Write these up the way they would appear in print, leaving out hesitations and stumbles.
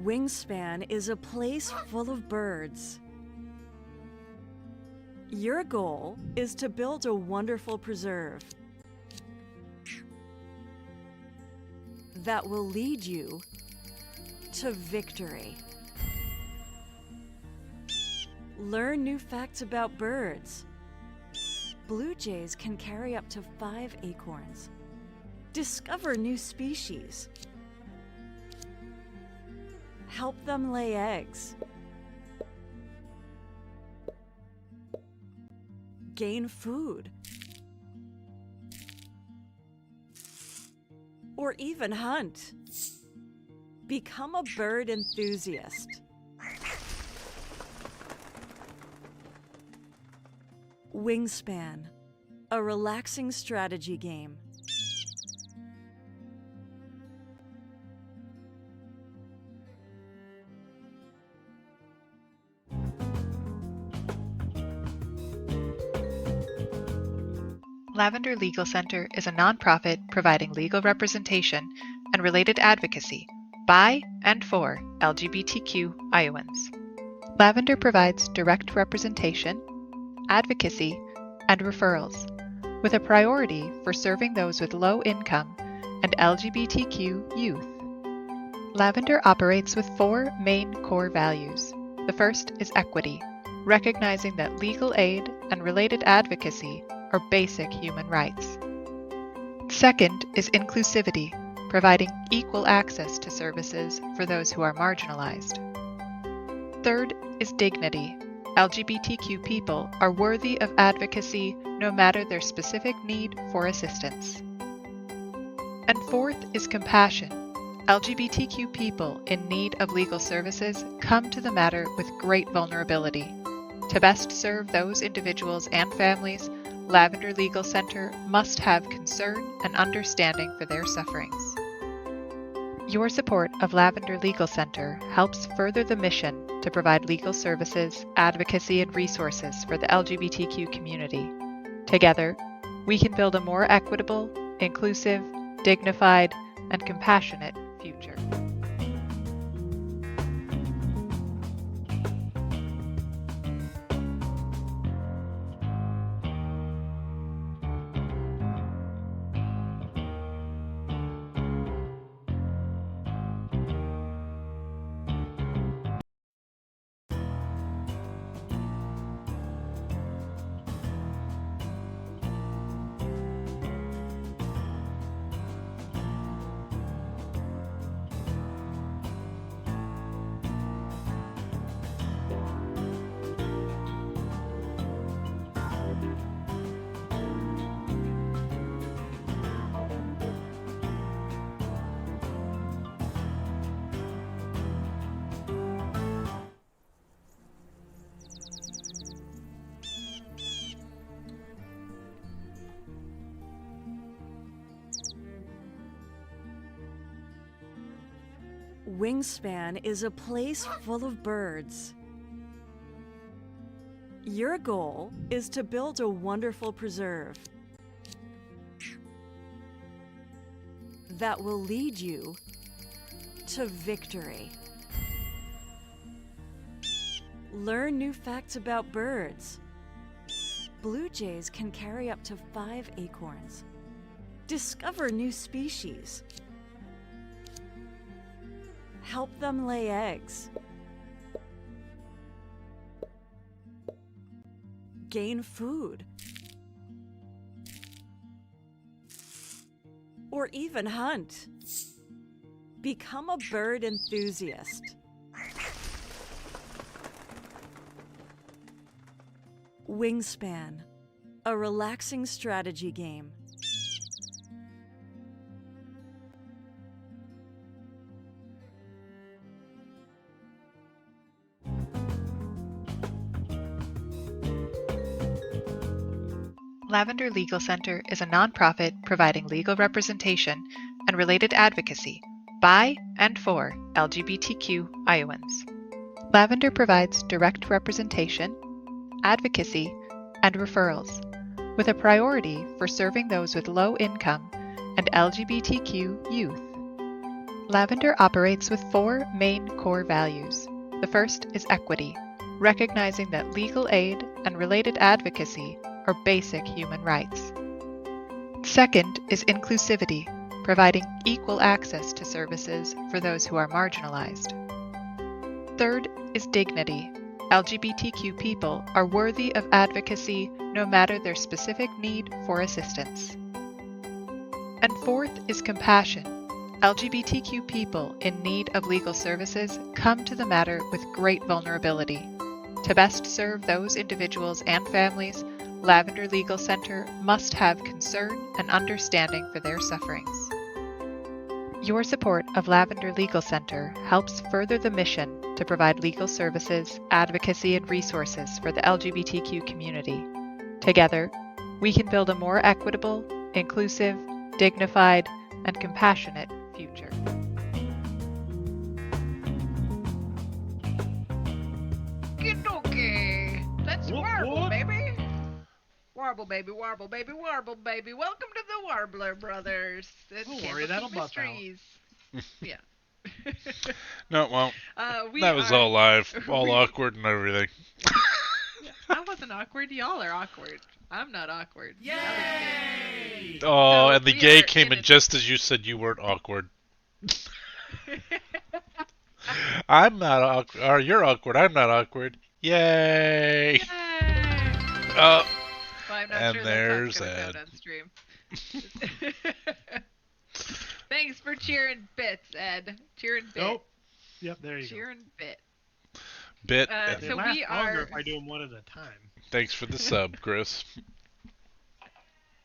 Wingspan is a place full of birds. Your goal is to build a wonderful preserve that will lead you to victory. Learn new facts about birds. Blue jays can carry up to 5 acorns. Discover new species. Help them lay eggs. Gain food. Or even hunt. Become a bird enthusiast. Wingspan, a relaxing strategy game. Lavender Legal Center is a nonprofit providing legal representation and related advocacy by and for LGBTQ Iowans. Lavender provides direct representation, advocacy, and referrals, with a priority for serving those with low income and LGBTQ youth. Lavender operates with 4 main core values. The first is equity, recognizing that legal aid and related advocacy are basic human rights. Second is inclusivity, providing equal access to services for those who are marginalized. Third is dignity. LGBTQ people are worthy of advocacy no matter their specific need for assistance. And fourth is compassion. LGBTQ people in need of legal services come to the matter with great vulnerability. To best serve those individuals and families, Lavender Legal Center must have concern and understanding for their sufferings. Your support of Lavender Legal Center helps further the mission to provide legal services, advocacy, and resources for the LGBTQ community. Together, we can build a more equitable, inclusive, dignified, and compassionate future. Wingspan is a place full of birds. Your goal is to build a wonderful preserve that will lead you to victory. Learn new facts about birds. Blue jays can carry up to 5 acorns. Discover new species. Help them lay eggs. Gain food. Or even hunt. Become a bird enthusiast. Wingspan, a relaxing strategy game. Lavender Legal Center is a nonprofit providing legal representation and related advocacy by and for LGBTQ Iowans. Lavender provides direct representation, advocacy, and referrals, with a priority for serving those with low income and LGBTQ youth. Lavender operates with four main core values. The first is equity, recognizing that legal aid and related advocacy are basic human rights. Second is inclusivity, providing equal access to services for those who are marginalized. Third is dignity. LGBTQ people are worthy of advocacy no matter their specific need for assistance. And fourth is compassion. LGBTQ people in need of legal services come to the matter with great vulnerability. To best serve those individuals and families, Lavender Legal Center must have concern and understanding for their sufferings. Your support of Lavender Legal Center helps further the mission to provide legal services, advocacy, and resources for the LGBTQ community. Together, we can build a more equitable, inclusive, dignified, and compassionate future. Okay, let's Whoop, warble, whoop. baby. Warble, baby, warble, baby, warble, baby. Welcome to the Warbler Brothers. It's Don't worry, that'll Candlekeep buff out. Mysteries. Yeah. No, well, We that was are. all live, all we- awkward and everything. I wasn't awkward. Y'all are awkward. I'm not awkward. Yay! Oh, So and the we gay are came in in a- just as you said you weren't awkward. I'm not awkward. Or you're awkward. I'm not awkward. Yay! Yay! Oh, Well, I'm not and sure there's that's how it's Ed. going on stream. Thanks for cheering bits, Ed. Cheering bit. Nope. Yep, there you Cheering bit. Bit. Uh, go. They so last we longer are- if I do them one at a time. Thanks for the sub, Chris.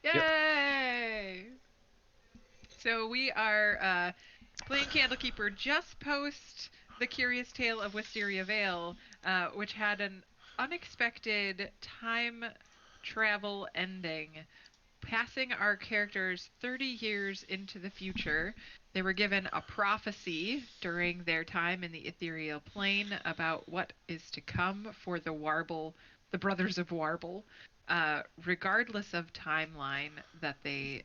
Yay! So we are playing Candlekeeper just post The Curious Tale of Wisteria Vale, which had an unexpected time travel ending, passing our characters 30 years into the future. They were given a prophecy during their time in the ethereal plane about what is to come for the Brothers of Warble. Regardless of timeline that they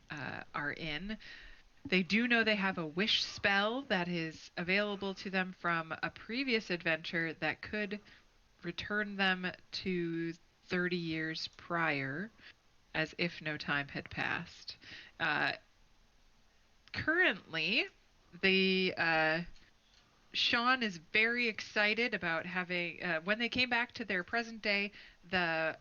are in, they do know they have a wish spell that is available to them from a previous adventure that could return them to 30 years prior, as if no time had passed. Currently, Sean is very excited about having, when they came back to their present day, the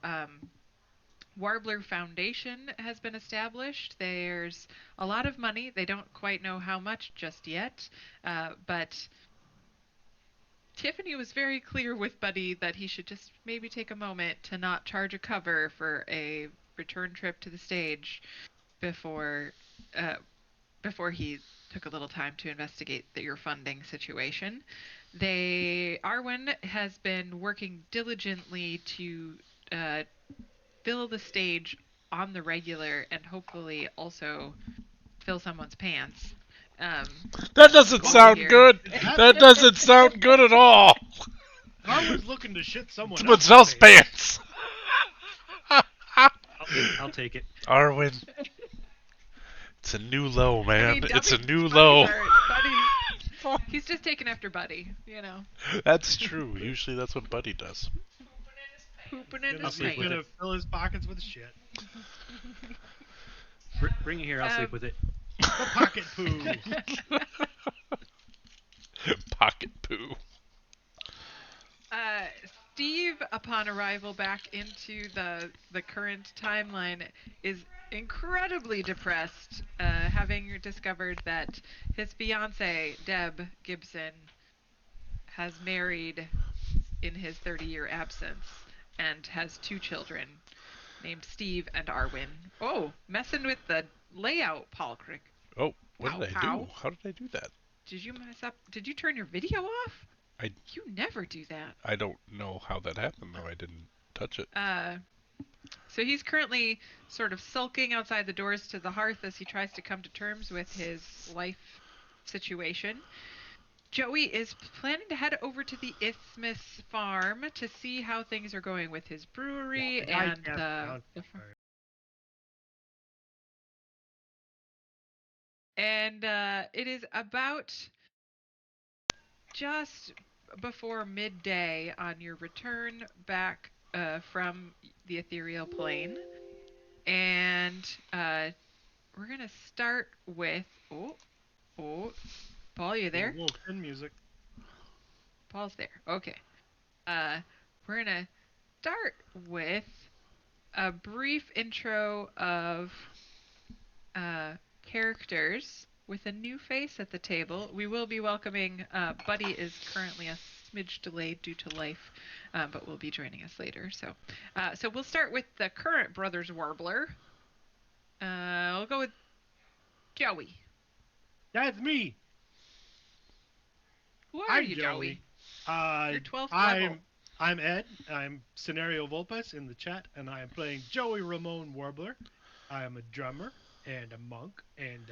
Warbler Foundation has been established. There's a lot of money. They don't quite know how much just yet, but Tiffany was very clear with Buddy that he should just maybe take a moment to not charge a cover for a return trip to the stage before before he took a little time to investigate your funding situation. Arwen has been working diligently to fill the stage on the regular and hopefully also fill someone's pants. That doesn't sound here. good. That doesn't sound good at all. Arwen's looking to shit someone Someone else's else's pants. pants. I'll take it. Arwen, it's a new low, man. I mean, It's a new Buddy's low. Buddy, he's just taking after Buddy, you know. That's true. Usually that's what Buddy does. Pooping in Gonna, his he's pants. gonna fill his pockets with shit. Bring it here. I'll sleep with it. The pocket poo. Pocket poo. Steve, upon arrival back into the current timeline, is incredibly depressed, having discovered that his fiancée, Deb Gibson, has married in his 30-year absence and has two children named Steve and Arwen. Oh, messing with the layout, Paul Crick. Oh, what did I Pow. do? How did I do that? Did you mess up? Did you turn your video off? I- You never do that. I don't know how that happened, though. I didn't touch it. So he's currently sort of sulking outside the doors to the hearth as he tries to come to terms with his life situation. Joey is planning to head over to the Isthmus farm to see how things are going with his brewery and it is about just before midday on your return back from the ethereal plane. And we're going to start with. Oh, Paul, you there? Little pin music. Paul's there. Okay. We're going to start with a brief intro of characters with a new face at the table. We will be welcoming. Buddy is currently a smidge delayed due to life, but will be joining us later. So we'll start with the current Brothers Warbler. We'll go with Joey. That's me. Who are I'm you, Joey. You're 12th level. I'm Ed. I'm Scenario Vulpus in the chat, and I am playing Joey Ramon Warbler. I am a drummer and a monk and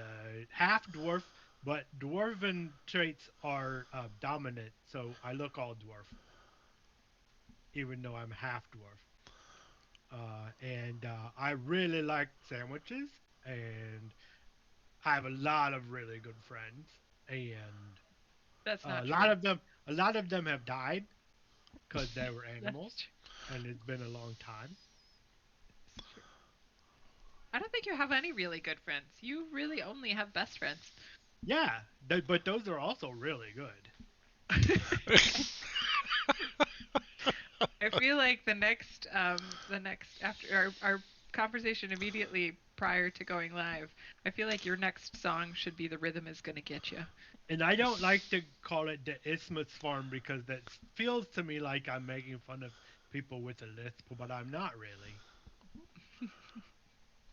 half dwarf, but dwarven traits are dominant, so I look all dwarf, even though I'm half dwarf. And I really like sandwiches, and I have a lot of really good friends, and That's not a true. lot of them have died because they were animals, That's and it's been a long time. true. I don't think you have any really good friends. You really only have best friends. Yeah, but those are also really good. I feel like the next after our conversation immediately prior to going live, I feel like your next song should be "The Rhythm Is Gonna Get You." And I don't like to call it the Isthmus Farm because that feels to me like I'm making fun of people with a lisp, but I'm not really.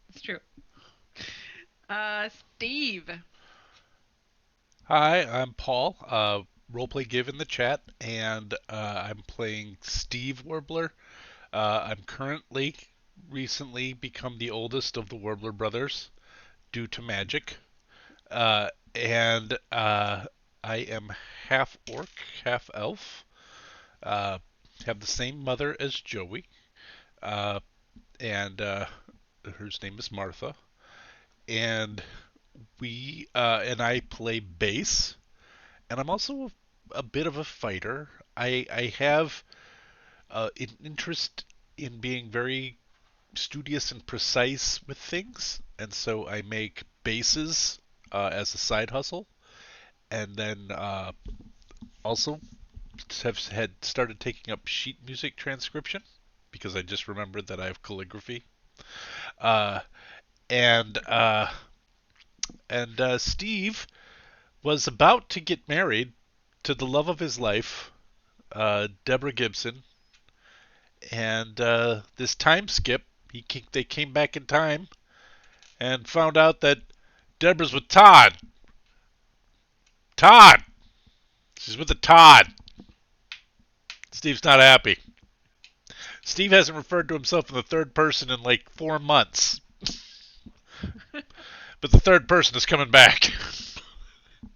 It's true. Steve. Hi, I'm Paul. Roleplay Give in the chat, and I'm playing Steve Warbler. I'm currently recently become the oldest of the Warbler brothers due to magic. And I am half orc, half elf. Uh, have the same mother as Joey, uh, and her name is Martha. And and I play bass, and I'm also a bit of a fighter. I have an interest in being very studious and precise with things, and so I make bases as a side hustle, and then also have had started taking up sheet music transcription because I just remembered that I have calligraphy. Uh, and uh, and Steve was about to get married to the love of his life, Deborah Gibson, and this time skip, they came back in time and found out that Deborah's with Todd. Todd! She's with the Todd. Steve's not happy. Steve hasn't referred to himself in the third person in like 4 months. But the third person is coming back.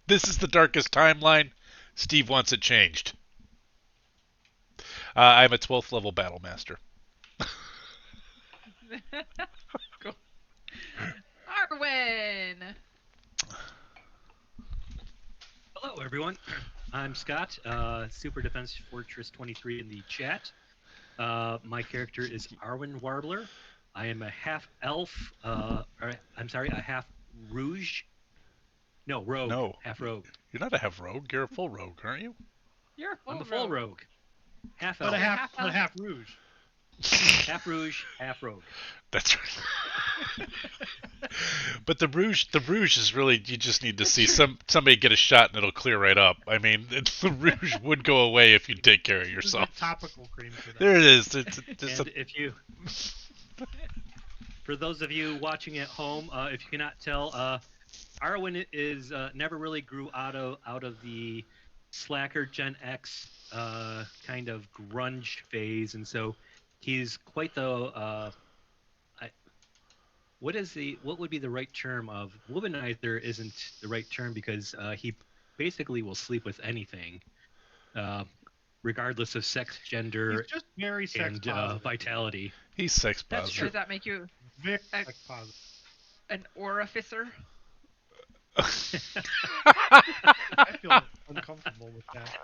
This is the darkest timeline. Steve wants it changed. I'm a 12th level battle master. Cool. Arwen. Hello, everyone. I'm Scott, Super Defense Fortress 23 in the chat. My character is Arwen Warbler. I am a half elf. A half rouge. No, rogue. No. Half rogue. You're not a half rogue. You're a full rogue, aren't you? You're a full I'm a full rogue. Half elf. But half a half rouge. Half rouge, half rogue. That's right. But the rouge is really, you just need to see somebody get a shot and it'll clear right up. I mean, the rouge would go away if you take care of yourself. There's a topical cream for that. There it is. It's And if you, for those of you watching at home, if you cannot tell, Arwen is never really grew out of the slacker Gen X kind of grunge phase, and so he's quite the what would be the right term of womanizer isn't the right term because he basically will sleep with anything, regardless of sex, gender, He's just very sex and positive. vitality. He's sex That's positive. Does that make you Very sex positive. an orificer? I feel uncomfortable with that.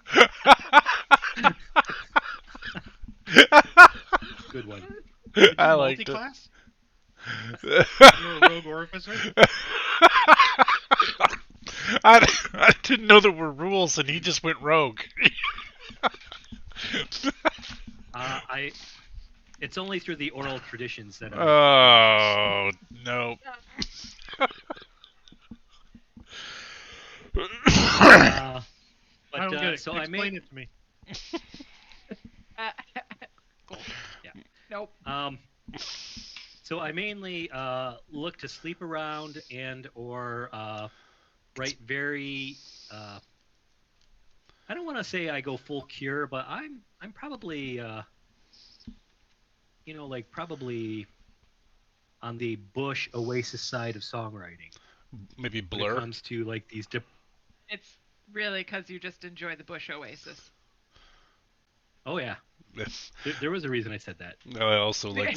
Good one. Did you I liked it. multi-class? You're a rogue orificer? I didn't know there were rules, and he just went rogue. I. It's only through the oral traditions that I. Oh no. Uh, I don't get it. so Explain it to me. Cool. Yeah. Nope. So I mainly look to sleep around and or write very. I don't want to say I go full cure, but I'm probably like probably on the Bush Oasis side of songwriting Maybe when it Blur. comes to like these. It's really because you just enjoy the Bush Oasis. Oh yeah, there was a reason I said that. I also like.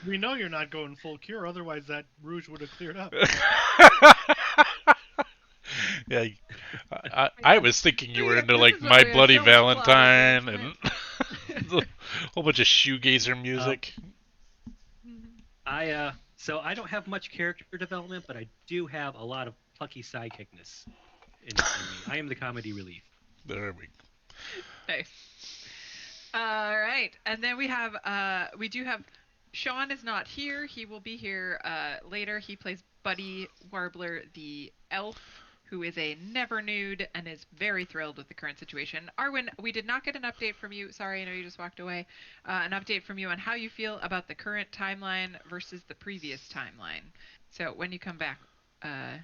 We know you're not going full cure. Otherwise, that rouge would have cleared up. Yeah, I was thinking you were Yeah, into this like is why My we have Bloody so much plot Valentine and advancement. a whole bunch of shoegazer music. So I don't have much character development, but I do have a lot of plucky sidekickness in me. I am the comedy relief. There we go. Nice. All right, and then we do have Sean is not here. He will be here later. He plays Buddy Warbler, the elf, who is a never nude and is very thrilled with the current situation. Arwen, we did not get an update from you. Sorry, I know you just walked away. An update from you on how you feel about the current timeline versus the previous timeline. So when you come back,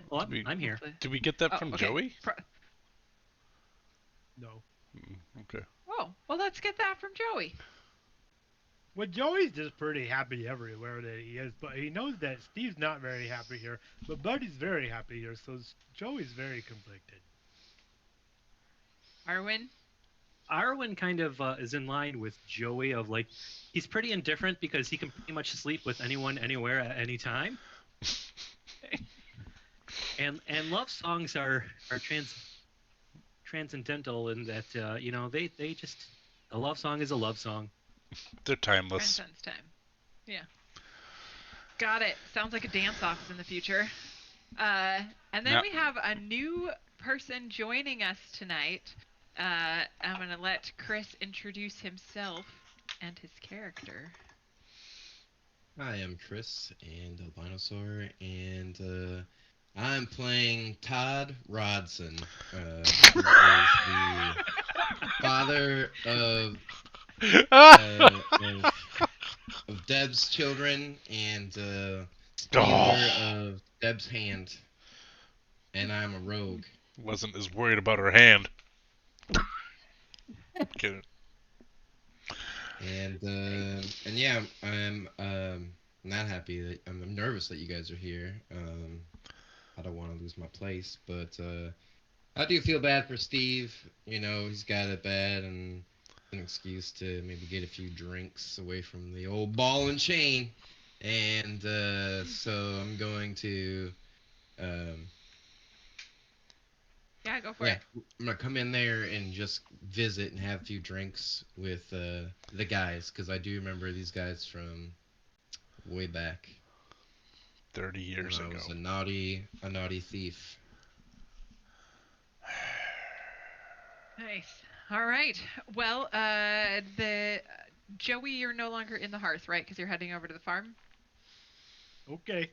Well, I'm here. Did we get that from okay. Joey? No. Okay. Oh, well, let's get that from Joey. Well, Joey's just pretty happy everywhere that he is, but he knows that Steve's not very happy here. But Buddy's very happy here, so Joey's very conflicted. Arwen? Arwen kind of is in line with Joey of like he's pretty indifferent because he can pretty much sleep with anyone anywhere at any time. and love songs are transcendental in that they just a love song is a love song. They're timeless. Transcends time. Yeah. Got it. Sounds like a dance off is in the future. And then we have a new person joining us tonight. I'm going to let Chris introduce himself and his character. Hi, I'm Chris and Albinosaur, and I'm playing Todd Rodson, who is the father of Deb's children and owner of Deb's hand, and I'm a rogue. Wasn't as worried about her hand. Kidding. And yeah, I'm not happy that I'm nervous that you guys are here. I don't want to lose my place, but I do feel bad for Steve. You know, he's got it bad and an excuse to maybe get a few drinks away from the old ball and chain. And so I'm going to Yeah, go for it. I'm gonna come in there and just visit and have a few drinks with the guys, because I do remember these guys from way back 30 years when ago. I was a naughty thief. Nice. All right. Well, the Joey, you're no longer in the hearth, right? Because you're heading over to the farm. Okay.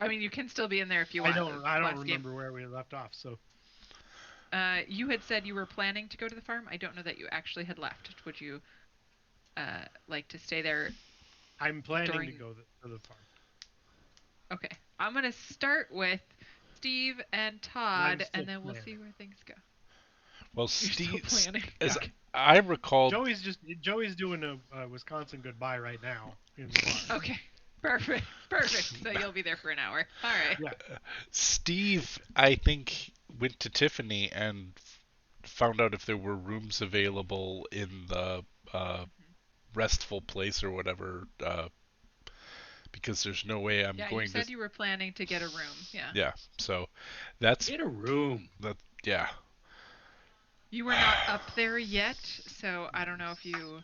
I mean, you can still be in there if you want. I don't remember where we left off, so. You had said you were planning to go to the farm. I don't know that you actually had left. Would you like to stay there? I'm planning to go to the farm. Okay. I'm going to start with Steve and Todd, and then we'll see where things go. Well, You're Steve, still planning. as Okay. I recall, Joey's doing a Wisconsin goodbye right now in the farm. Okay. Perfect. So you'll be there for an hour. All right. Yeah. Steve, I think, went to Tiffany and found out if there were rooms available in the restful place or whatever because there's no way I'm Yeah, going you said to. you were planning to get a room. Yeah. Yeah, so that's In a room. that. Yeah, You were not up there yet, so I don't know if you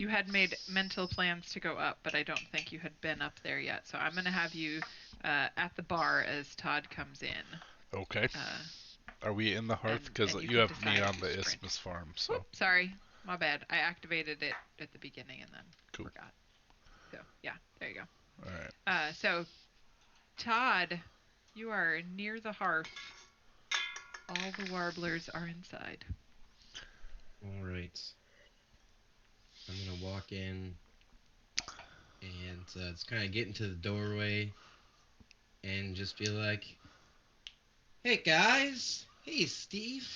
had made mental plans to go up, but I don't think you had been up there yet. So I'm gonna have you at the bar as Todd comes in. okay. Uh, Are we in the hearth? Because and you you can have me decide on to the sprint. Isthmus farm, so Whoop, sorry, my bad. I activated it at the beginning and then Cool. forgot. So yeah, there you go. all right. So Todd, you are near the hearth. All the warblers are inside. All right. I'm gonna walk in and just kind of get into the doorway and just be like, "Hey guys, hey Steve.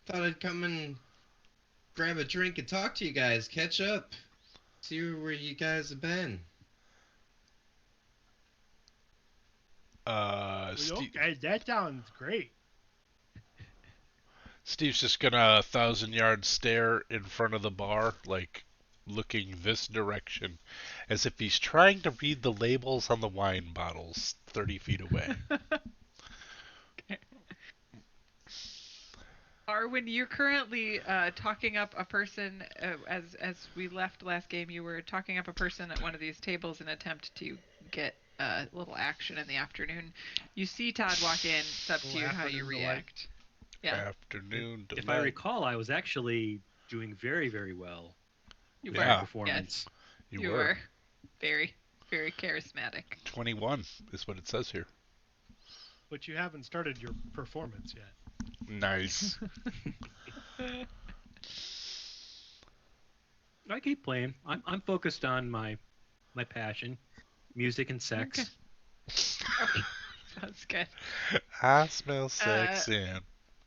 Thought I'd come and grab a drink and talk to you guys, catch up, see where you guys have been." Okay, that sounds great. Steve's just gonna 1,000-yard stare in front of the bar, like looking this direction, as if he's trying to read the labels on the wine bottles 30 feet away. Arwen, you're currently talking up a person. As we left last game, you were talking up a person at one of these tables in an attempt to get a little action in the afternoon. You see Todd walk in. It's up to you how you react. Yeah, Afternoon delight. If I recall, I was actually doing very, very well you with were. my Yeah. performance. Yes, you were very, very charismatic. 21 is what it says here. But you haven't started your performance yet. Nice. I keep playing. I'm focused on my passion, music and sex. Okay. Sounds good. I smell sex and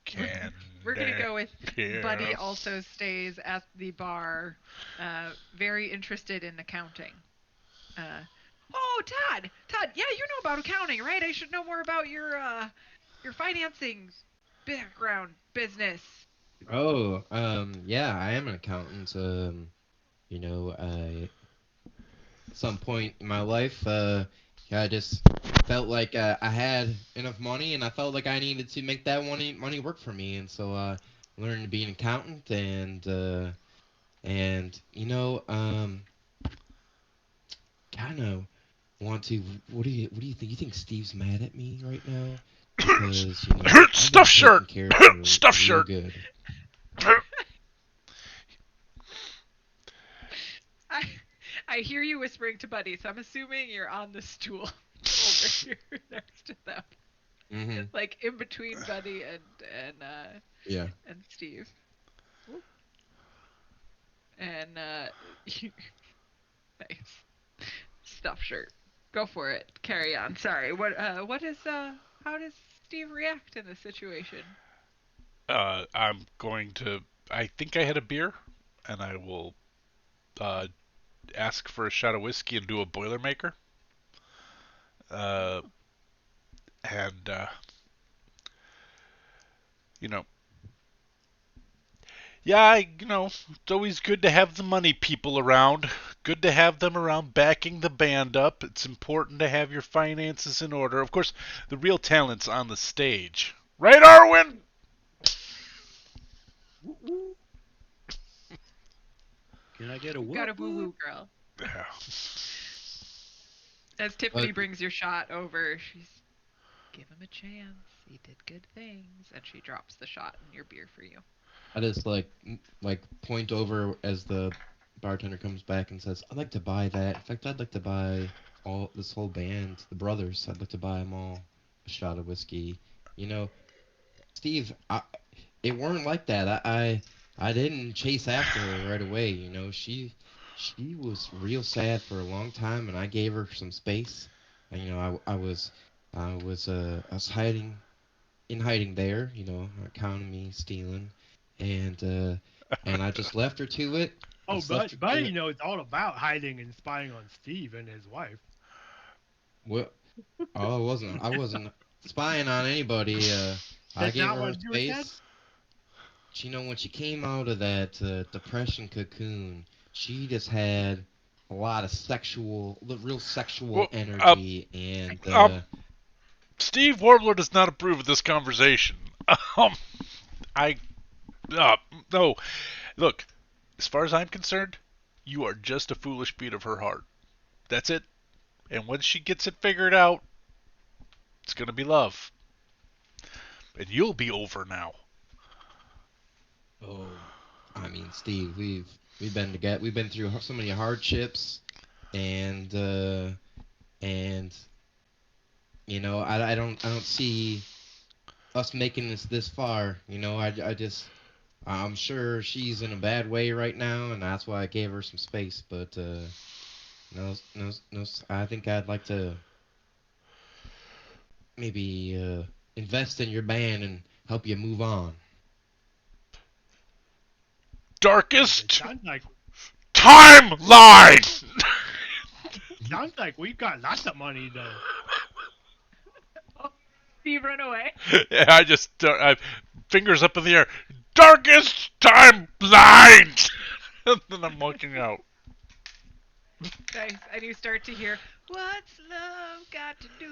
candy. We're gonna go with Yeah. Buddy also stays at the bar, very interested in accounting. Oh, Todd, yeah, you know about accounting, right? I should know more about your financing background business. Oh, yeah, I am an accountant. At some point in my life, I just felt like I had enough money, and I felt like I needed to make that money work for me, and so learned to be an accountant, and kind of want to. What do you think? You think Steve's mad at me right now? Because I've Stuff been shirt. taking care of her Stuff real shirt. good. I hear you whispering to Buddy, so I'm assuming you're on the stool over here next to them, Mm-hmm. like in between Buddy Yeah. and Steve. Whoop. And nice stuff shirt. Go for it. Carry on. Sorry. What is how does Steve react in this situation? I'm going to. I think I had a beer, and I will ask for a shot of whiskey and do a Boilermaker. And you know, yeah, it's always good to have the money people around. Good to have them around backing the band up. It's important to have your finances in order. Of course, the real talent's on the stage. Right, Arwen? Can I get a whoop? Got a woo woo girl. Yeah. As Tiffany brings your shot over, she's give him a chance. He did good things, and she drops the shot in your beer for you. I just like point over as the bartender comes back and says, "I'd like to buy that. In fact, I'd like to buy this whole band, the brothers. I'd like to buy them all a shot of whiskey." Steve, it weren't like that. I didn't chase after her right away. She was real sad for a long time, and I gave her some space. And, I was hiding there. Counting me stealing, and I just left her to it. Oh, but Buddy knows all about hiding and spying on Steve and his wife. What? Oh, I wasn't spying on anybody. I That's gave not her what you said? space. When she came out of that depression cocoon, she just had a lot of real sexual Well, energy, and Steve Warbler does not approve of this conversation. Um, I, no, look, as far as I'm concerned, you are just a foolish beat of her heart. That's it. And once she gets it figured out, it's gonna be love, and you'll be over now. oh, I mean, Steve, we've been together. We've been through so many hardships, and and I don't see us making this far. I'm sure she's in a bad way right now, and that's why I gave her some space. But no, no, no. I think I'd like to maybe invest in your band and help you move on. It Darkest sounds like timeline. we've got lots of money though. Steve, run away. Yeah, I fingers up in the air. Darkest timeline. And then I'm walking out. Nice. And you start to hear, "What's love got to do?"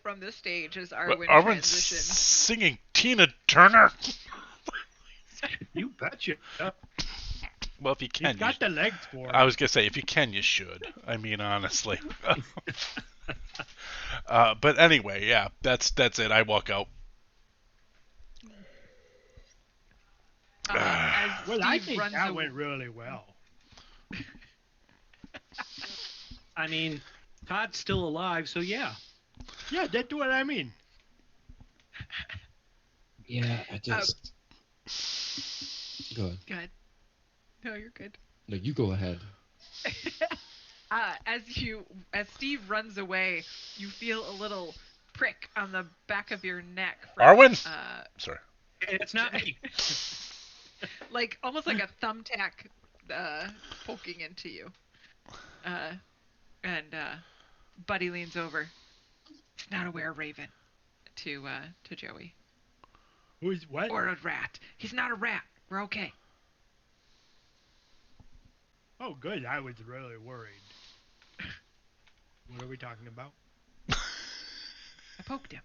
from the stage as But Arwen Arwen's transitions. singing Tina Turner. You betcha. Well, if you He's can, got the legs for it. I was gonna say if you can, you should. I mean, honestly. But anyway, yeah, that's it. I walk out. As Well, Steve I think runs that away. went really well. I mean, Todd's still alive, so yeah. Yeah, that's what I mean. Yeah, I just go ahead. Good. No, you're good. No, you go ahead. As Steve runs away, you feel a little prick on the back of your neck. Arwen? Sorry. It's not me. Like almost like a thumbtack poking into you. And Buddy leans over. It's not a were-raven to Joey. Who's what? Or a rat. He's not a rat. We're okay. Oh, good. I was really worried. What are we talking about? I poked him.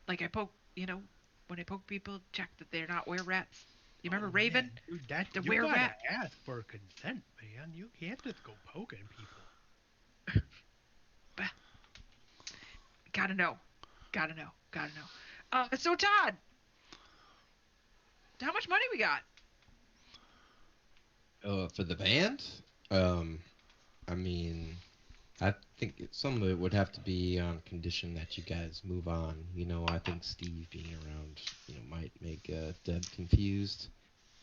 Like I poke, when I poke people, check that they're not were-rats. You remember Raven? Man, dude, The you were-rat? gotta ask for consent, man. You can't just go poking people. Gotta know. So Todd, how much money we got? For the band, I mean, I think some of it would have to be on condition that you guys move on. I think Steve being around, might make Deb confused.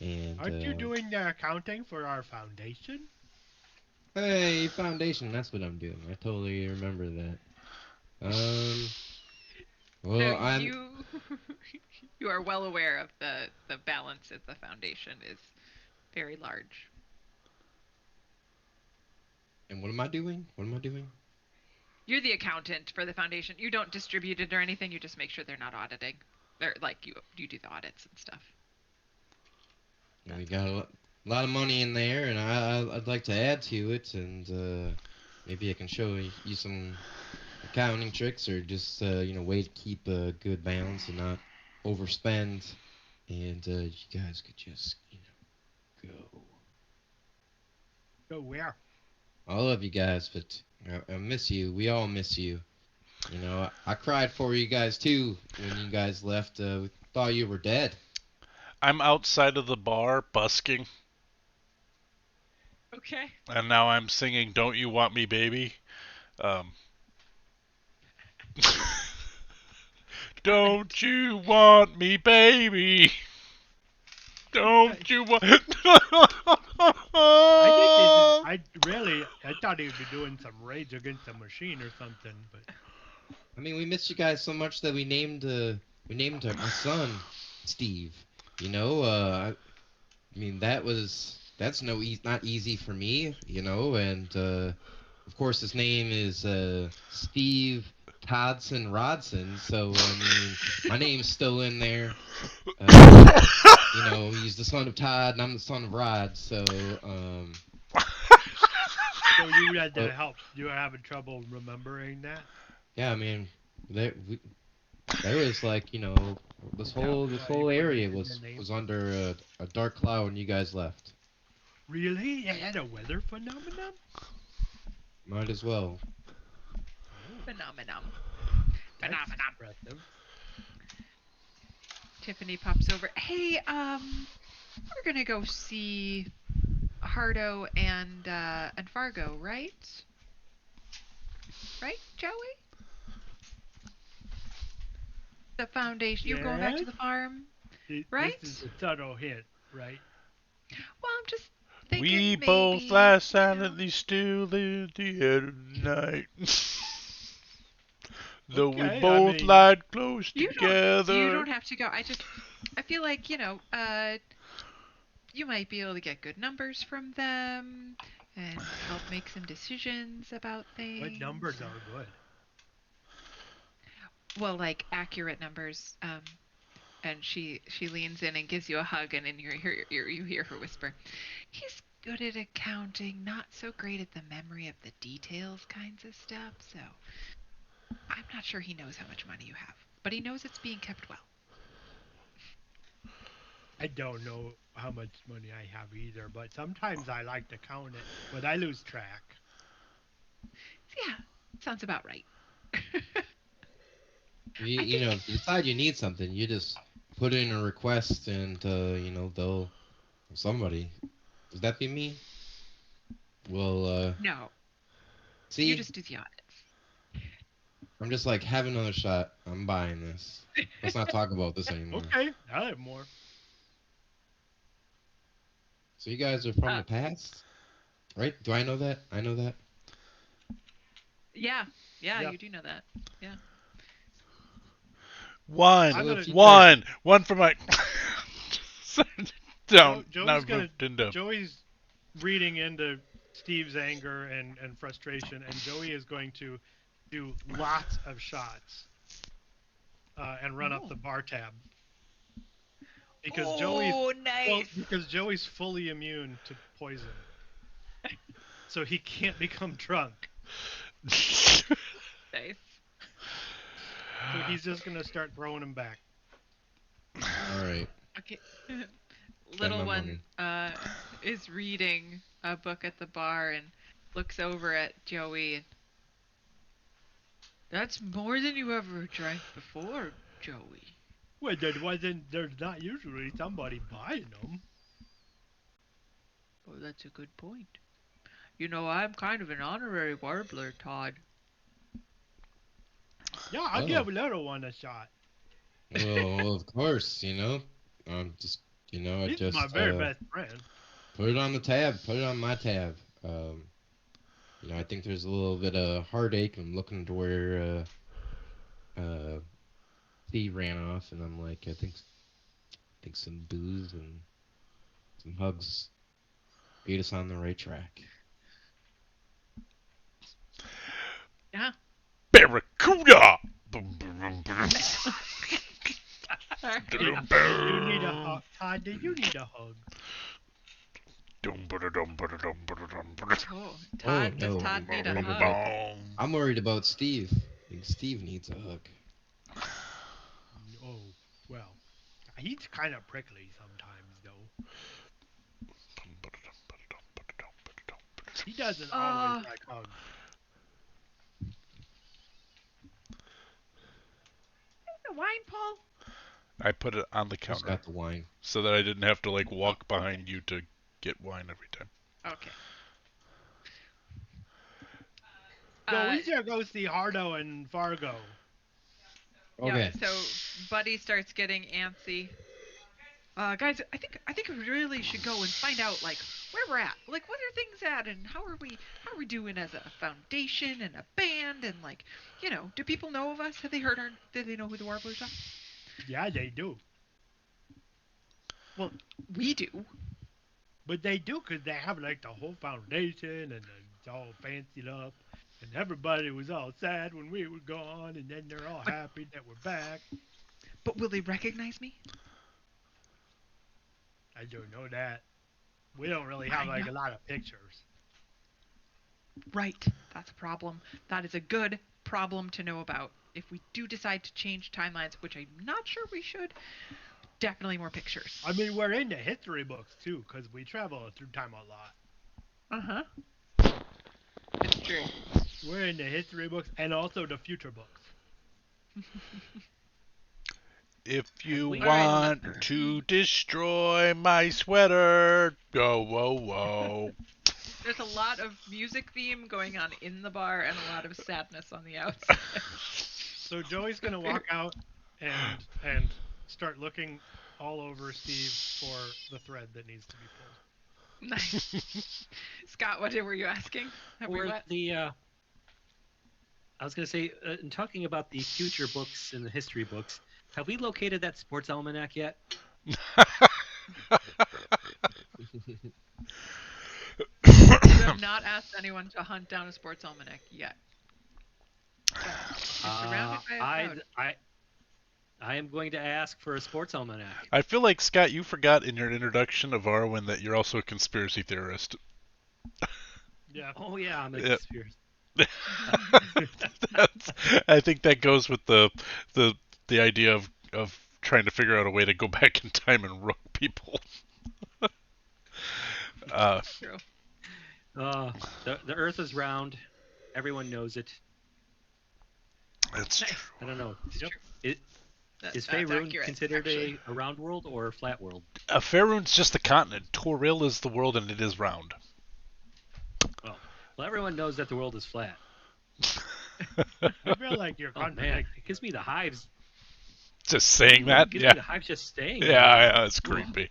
And Aren't you doing the accounting for our foundation? hey, foundation, that's what I'm doing. I totally remember that. Well, So you are well aware of the balance at the foundation is very large. And what am I doing? You're the accountant for the foundation. You don't distribute it or anything. You just make sure they're not auditing. They're like you do the audits and stuff. We got a lot of money in there, and I'd like to add to it, and maybe I can show you some accounting tricks, or just way to keep a good balance and not overspend, and you guys could just go. Go where? I love you guys, but I miss you. We all miss you. I cried for you guys too when you guys left. We thought you were dead. I'm outside of the bar busking, Okay. and now I'm singing "Don't You Want Me, Baby." Don't you want me, baby? Don't you want? I thought he would be doing some Rage Against the Machine or something, but I mean, we missed you guys so much that we named my son Steve. I mean that's not easy for me, and of course his name is Steve Toddson Rodson, so I mean my name's still in there. He's the son of Todd and I'm the son of Rod, so So you had to help. You were having trouble remembering that. Yeah, I mean, there was like, this Why you whole put it area in the was name? was under a dark cloud when you guys left. Really? It had a weather phenomenon? Might as well. Oh, Phenomenon. that's Phenomenon. impressive. Tiffany pops over. Hey, we're gonna go see Hardo and Fargo, right? Right, Joey? The foundation. You're going back to Yes. the farm, This right? is a subtle hint, right? Well, I'm just We thinking both maybe, lie silently still at the end of the night. Though we Okay, I both mean, lied close you together. don't have to go. I feel like, you might be able to get good numbers from them and help make some decisions about what things. numbers are good? Well, like accurate numbers. And she leans in and gives you a hug, and in your ear you hear her whisper, "He's good at accounting, not so great at the memory of the details kinds of stuff. So I'm not sure he knows how much money you have, but he knows it's being kept well." I don't know how much money I have either, but sometimes I like to count it, but I lose track. So yeah, sounds about right. You, I you know, think. if you decide you need something, you just put in a request and, they'll, somebody, does that be me? Will, No, you see, just do the audits. I'm just like, have another shot. I'm buying this. Let's not talk about this anymore. Okay, I have more. So you guys are from Uh, the past? Right? Do I know that? I know that? yeah, yeah, Yep. you do know that. Yeah. One, I'm So gonna. if you guys, one for my. Don't Joey's not gonna. moved into. Joey's reading into Steve's anger and frustration, and Joey is going to do lots of shots and run up Oh. the bar tab because Oh, nice. Joey's fully immune to poison, so he can't become drunk. Nice. So he's just gonna start throwing them back. all right, Okay. spend Little my one money. is reading a book at the bar and looks over at Joey and, "That's more than you ever drank before, Joey." Well, there wasn't. There's not usually somebody buying them. "Oh, that's a good point. I'm kind of an honorary warbler, Todd." Yeah, I'll Oh, give little one a shot. well, of course, just, I He's my just, very best friend. put it on the tab, put it on my tab. I think there's a little bit of heartache. I'm looking to where, Steve ran off, and I'm like, I think some booze and some hugs get us on the right track. Yeah. Barracuda. Did you need a hug, Todd? Did you need a hug? Oh, Oh Todd, does no, Todd I'm need a worried hug? about I'm worried about Steve. I think Steve needs a hug. Oh, well, he's kind of prickly sometimes, though. He doesn't always Uh, like hugs. the wine, Paul? I put it on the Who's counter got the wine? so that I didn't have to like Oh, walk okay. behind you to get wine every time. Okay. So Uh, we should go see Hardo and Fargo. yeah, Okay. so Buddy starts getting antsy. Guys, I think we really should go and find out like where we're at. Like what are things at and how are we doing as a foundation and a band and like, do people know of us? Have they heard do they know who the Warblers are? Yeah, they do. Well, we do. But they do because they have like the whole foundation and it's all fancied up. And everybody was all sad when we were gone, and then they're all But happy that we're back. but will they recognize me? I don't know that. We don't really have I like know. a lot of pictures. Right. That's a problem. That is a good problem to know about. If we do decide to change timelines, which I'm not sure we should, definitely more pictures. I mean, we're into history books too, because we travel through time a lot. It's true. We're into history books and also the future books. If you we- want to destroy my sweater, go whoa whoa. There's a lot of music theme going on in the bar and a lot of sadness on the outside. So Joey's gonna walk out and start looking all over Steve for the thread that needs to be pulled. Nice. Scott, what were you asking? Have we Or what? I was going to say, in talking about the future books and the history books, have we located that sports almanac yet? You have not asked anyone to hunt down a sports almanac yet. So, you're surrounded by a crowd. I am going to ask for a sports almanac. I feel like, Scott, you forgot in your introduction of Arwen that you're also a conspiracy theorist. Yeah. Oh yeah, I'm a Yeah. conspiracy. I think that goes with the idea of trying to figure out a way to go back in time and rook people. True. The Earth is round. Everyone knows it. That's Nice. true. I don't know. Yep. Is That's Faerun accurate, considered actually. a round world or a flat world? Faerun's just the continent. Toril is the world, and it is round. Well, everyone knows that the world is flat. I feel like you're Oh man, contradicting. it gives me the hives. Just saying that, It gives yeah, me the hives just staying. yeah, it's creepy.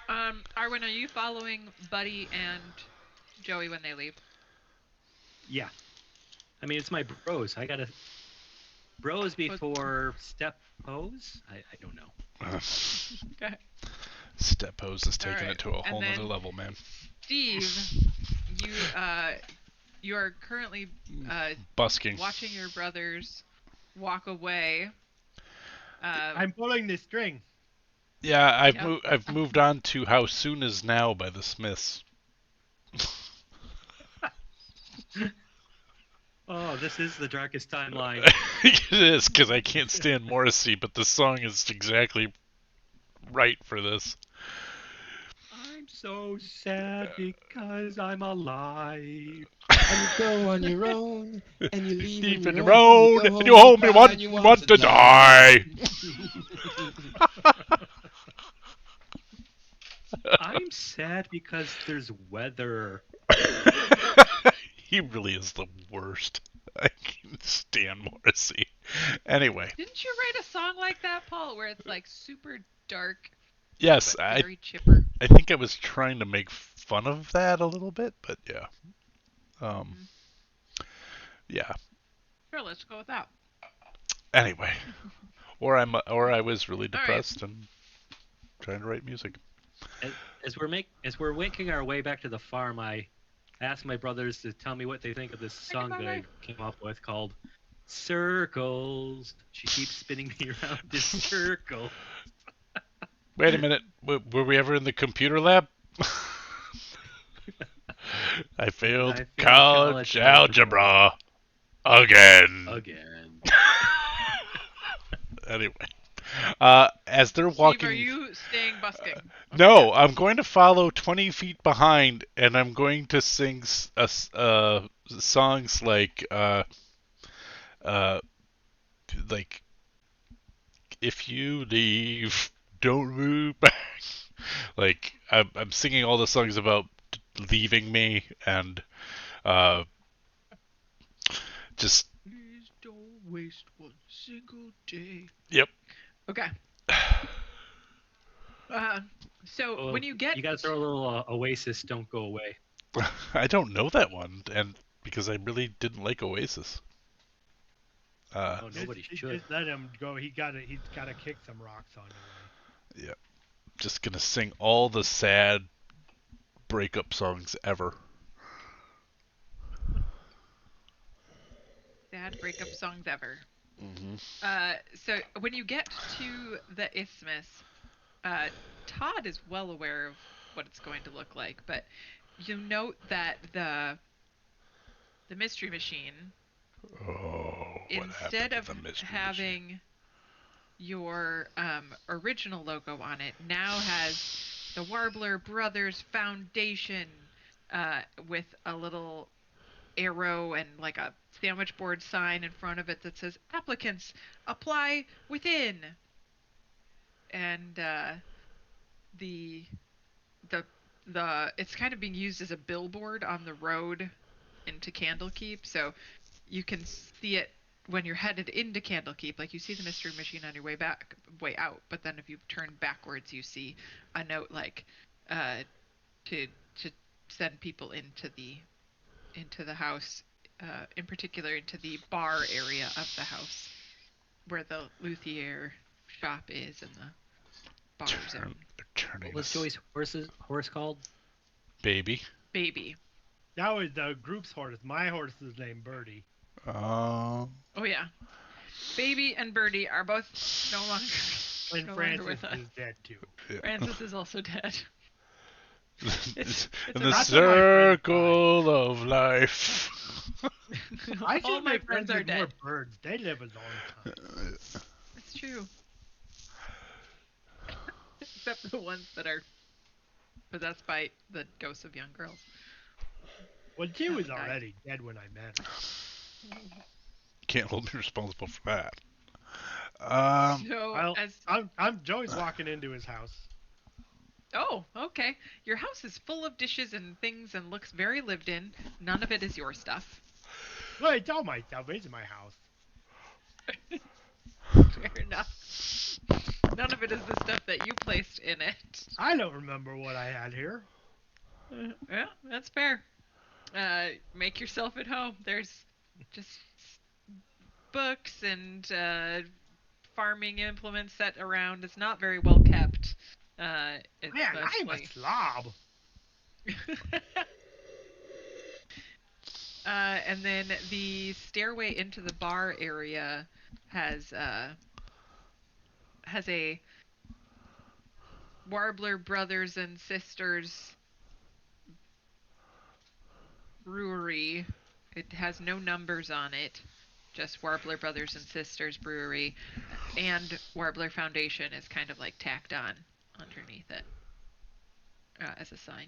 Arwen, are you following Buddy and Joey when they leave? Yeah. I mean, it's my bros. I gotta bros before step pose. I don't know. Okay. Step Hose is taking Alright, it to a and whole then- nother level, man. Steve, you are currently Busking. watching your brothers walk away. I'm pulling the string. Yeah, Yep. I've moved on to How Soon Is Now by the Smiths. Oh, this is the darkest timeline. It is, because I can't stand Morrissey, but the song is exactly right for this. I'm so sad because I'm alive. And you go on your own, and you leave Deep on in your your own, and you home, home, cry, you and want to die. I'm sad because there's weather. He really is the worst. I can't stand Morrissey. Anyway, Didn't you write a song like that, Paul, where it's like super dark, yes, but very chipper? I think I was trying to make fun of that a little bit, but yeah. Yeah. Sure, let's go with that. Anyway, or I was really All right. depressed and trying to write music. As we're making our way back to the farm, I asked my brothers to tell me what they think of this song that I came up with called Circles. She keeps spinning me around in circles. Wait a minute, were we ever in the computer lab? I failed college algebra again. Anyway, as they're walking. Steve, are you staying busking? No, I'm going to follow 20 feet behind, and I'm going to sing songs like if you leave, don't move back. Like I'm singing all the songs about leaving me and just. Please don't waste one single day. Yep. Okay. So when you get, you gotta throw a little Oasis, "Don't Go Away." I don't know that one, and because I really didn't like Oasis. Nobody should. Just let him go. He's gotta kick some rocks on the way. Yeah. Just gonna sing all the sad breakup songs ever. sad breakup songs ever. Mm-hmm. So when you get to the isthmus, Todd is well aware of what it's going to look like, but you note that the mystery machine, Oh, what happened instead to of the mystery machine? having your original logo on it, now has the Warbler Brothers Foundation with a little arrow and like a sandwich board sign in front of it that says applicants apply within. And the the it's kind of being used as a billboard on the road into Candlekeep, so you can see it when you're headed into Candlekeep. Like, you see the mystery machine on your way out, but then if you turn backwards, you see a note like uh, to send people into the house, in particular into the bar area of the house where the luthier shop is and the bar zone. Turning What was Joey's horse called? Baby. Baby. That was the group's horse. My horse is named Birdie. Oh yeah, Baby and Birdie are both no longer And no longer Francis with us. is dead too. Francis is also dead. It's in a the That's what my friends circle of life. I All should my make friends friends are with more dead. birds. They live a long time. It's true. Except the ones that are possessed by the ghosts of young girls. Well, she was Haven't died. already dead when I met her. Can't hold me responsible for that. So Well, as I'm Joey's walking into his house. oh, okay. Your house is full of dishes and things and looks very lived in. None of it is your stuff. Well, it's all my stuff. It's my house. Fair enough. None of it is the stuff that you placed in it. I don't remember what I had here. Yeah, that's fair. Make yourself at home. There's just books and farming implements set around. It's not very well kept. It's Man, I'm a mostly. slob. And then the stairway into the bar area has a Warbler Brothers and Sisters brewery. It has no numbers on it, just Warbler Brothers and Sisters Brewery, and Warbler Foundation is kind of like tacked on underneath it as a sign.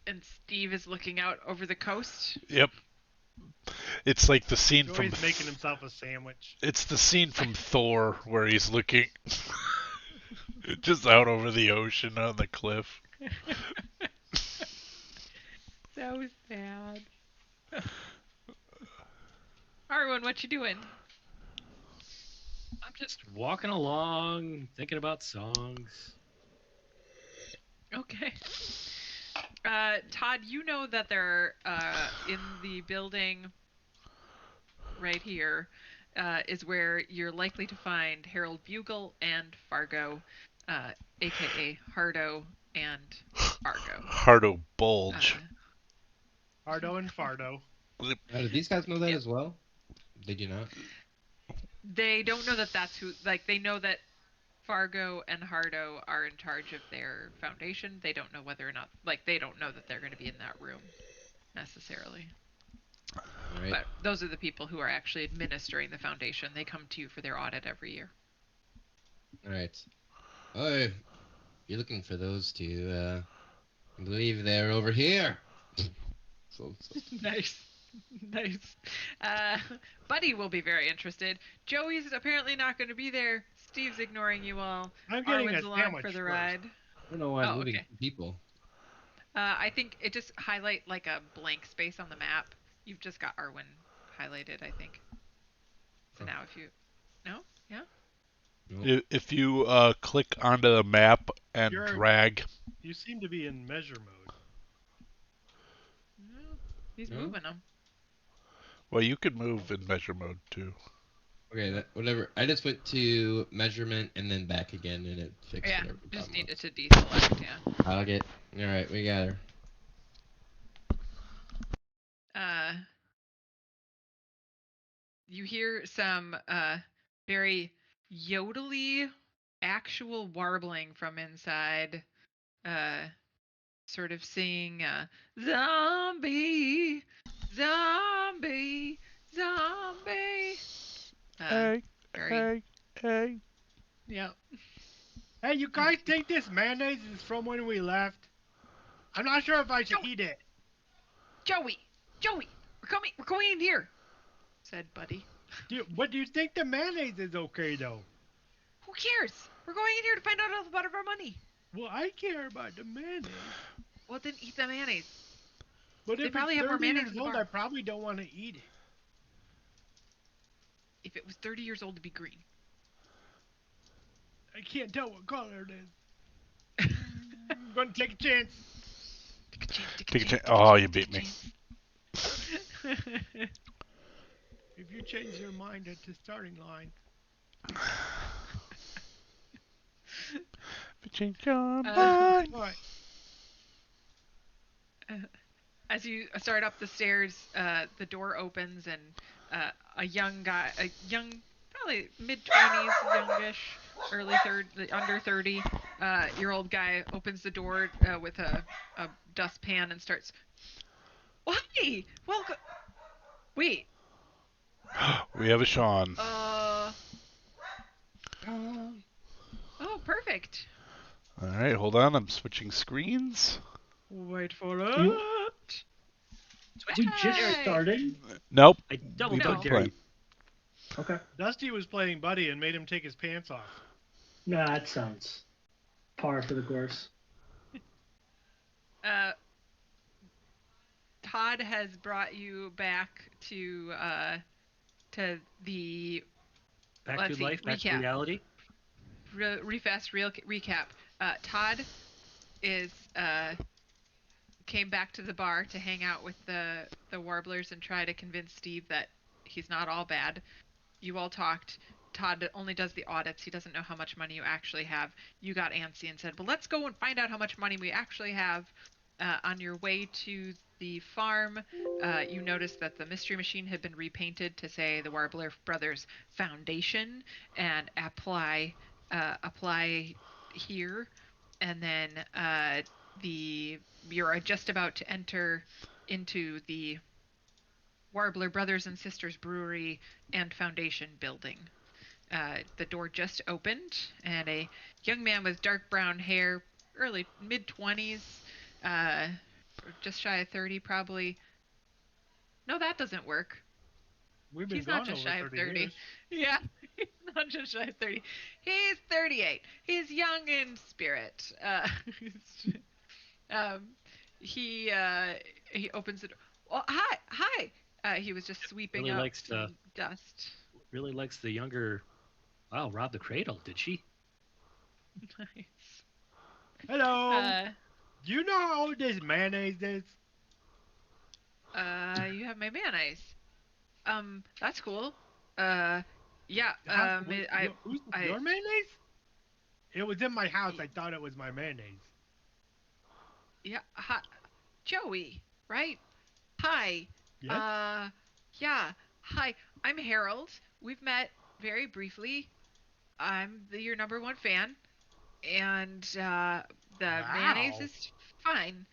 And Steve is looking out over the coast. Yep. It's like the scene Joey's from making himself a sandwich. It's the scene from Thor where he's looking just out over the ocean on the cliff. So sad. Arwen, what you doing? I'm just walking along, thinking about songs. Okay. Todd, you know that they're in the building right here is where you're likely to find Harold Bugle and Fargo, aka Hardo and Fargo. Hardo Bulge. Hardo and Fardo. Do these guys know that Yep. as well? They do not. They don't know that that's who. Like, they know that Fargo and Hardo are in charge of their foundation. They don't know whether or not, like, they don't know that they're going to be in that room necessarily. All right. But those are the people who are actually administering the foundation. They come to you for their audit every year. All right. Oh, you're looking for those two. I believe they're over here. so. Nice. Nice. Buddy will be very interested. Joey's apparently not going to be there. Steve's ignoring you all. I'm getting Arwen's a along sandwich for the first. ride. I don't know why I'm Oh, moving okay. people. I think it just highlight like a blank space on the map. You've just got Arwen highlighted, I think. So now if you... No? Yeah? Nope. If you click onto the map and drag, You seem to be in measure mode. No. He's No? moving them. well, you could move in measure mode too. Okay, whatever. I just went to measurement and then back again, and it fixed Yeah, whatever the just problem needed was. to deselect, yeah. I'll get. All right, we got her. You hear some very yodely actual warbling from inside sort of singing zombie, zombie, zombie. Hey, Very, hey. yeah. Hey, you guys think this mayonnaise is from when we left? I'm not sure if I should eat it. Joey, we're going in here, said Buddy. But do you think the mayonnaise is okay though? Who cares? We're going in here to find out all about our money. Well, I care about the mayonnaise. Well, then eat the mayonnaise. But They if probably it's have more 30 mayonnaise years in the old, bar. I probably don't want to eat it. If it was 30 years old, it'd be green. I can't tell what color it is. I'm gonna take a chance. Take a chance. Oh, you beat me. If you change your mind at the starting line. Change your mind. All right. As you start up the stairs, the door opens and a young guy, probably mid-20s, youngish, under 30-year-old guy opens the door with a dustpan and starts, well, hi, welcome. Wait. We have a Sean. Oh, perfect. All right, hold on. I'm switching screens. Wait for You- it. We just Hey. started. Nope. I double We No. dog did dare play. you. Okay. Dusty was playing Buddy and made him take his pants off. Nah, that sounds par for the course. Todd has brought you back to the Back Let's to see, life, back to recap. reality. recap. Todd is came back to the bar to hang out with the Warblers and try to convince Steve that he's not all bad. You all talked. Todd only does the audits. He doesn't know how much money you actually have. You got antsy and said, well, let's go and find out how much money we actually have. On your way to the farm, you noticed that the mystery machine had been repainted to say the Warbler Brothers Foundation and apply here. And then you're just about to enter into the Warbler Brothers and Sisters Brewery and Foundation building. The door just opened, and a young man with dark brown hair, early mid-20s, just shy of 30 probably. No, that doesn't work. We've been He's not gone just over shy of 30 30. years. Yeah, he's not just shy of 30. He's 38. He's young in spirit. He opens the door. Well, hi. He was just sweeping Really up likes some dust. Really likes the younger. Wow, robbed the cradle, did she? Nice. Hello. Do you know how old this mayonnaise is? You have my mayonnaise. That's cool. Yeah. Your mayonnaise? It was in my house. I thought it was my mayonnaise. Yeah. Hi, Joey. Right. Hi. Yes? Yeah. Hi. I'm Harold. We've met very briefly. I'm your number one fan, and the mayonnaise is fine.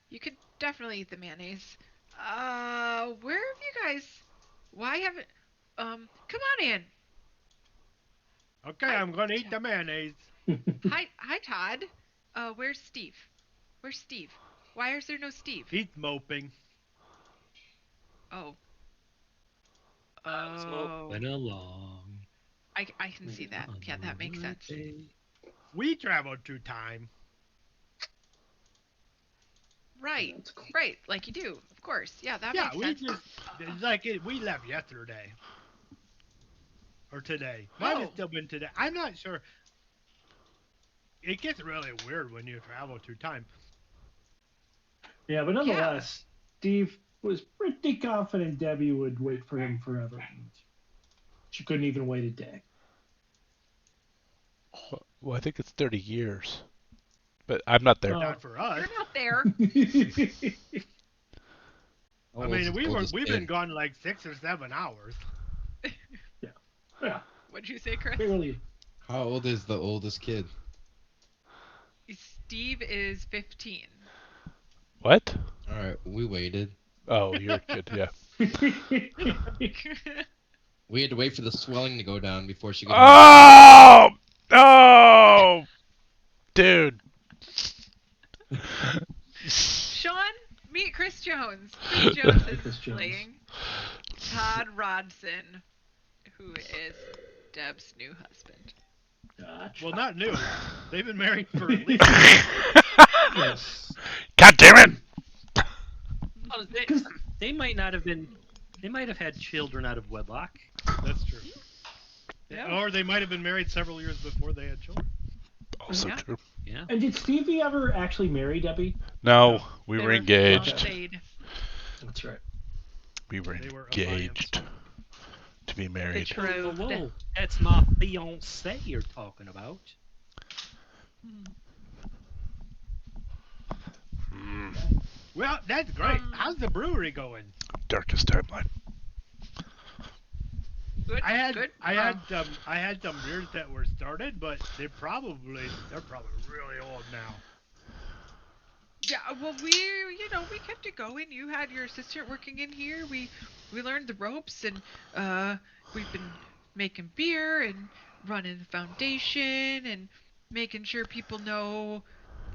You could definitely eat the mayonnaise. Where have you guys? Why haven't? Come on in. Okay, Hi, I'm gonna eat the mayonnaise. Hi, Todd. Where's Steve? Where's Steve? Why is there no Steve? He's moping. Oh. I was moping along. I can see that. Yeah, that makes sense. We traveled through time. Right. That's cool. Right. Like you do. Of course. Yeah, that Yeah, makes we sense. just we left yesterday or today. Might have Oh. still been today. I'm not sure. It gets really weird when you travel through time. Yeah, but nonetheless, Steve was pretty confident Debbie would wait for him forever. She couldn't even wait a day. Well, I think it's 30 years. But I'm not there. Oh. Not for us. You're not there. I mean, we've been kid. gone like 6 or 7 hours. Yeah, What'd you say, Chris? barely. How old is the oldest kid? Steve is 15. What? All right, we waited. Oh, you're good. Yeah. We had to wait for the swelling to go down before she could. Oh! Oh! Dude. Sean, meet Chris Jones. Chris Jones is Chris Jones. playing Todd Rodson, who is Deb's new husband. Gotcha. Well, not new. They've been married for at least. Yes. God damn it! Oh, they might not have been. They might have had children out of wedlock. That's true. Yeah. Or they might have been married several years before they had children. Also Yeah. true. Yeah. And did Stevie ever actually marry Debbie? No, we They were engaged. fiancéed. That's right. We were They were engaged to be married. Betrothed. Whoa, that's my fiance you're talking about. Well, that's great. How's the brewery going? Darkest timeline. Good. I had good. I had some beers that were started, but they're probably really old now. Yeah, well, we kept it going. You had your assistant working in here. We learned the ropes, and we've been making beer and running the foundation and making sure people know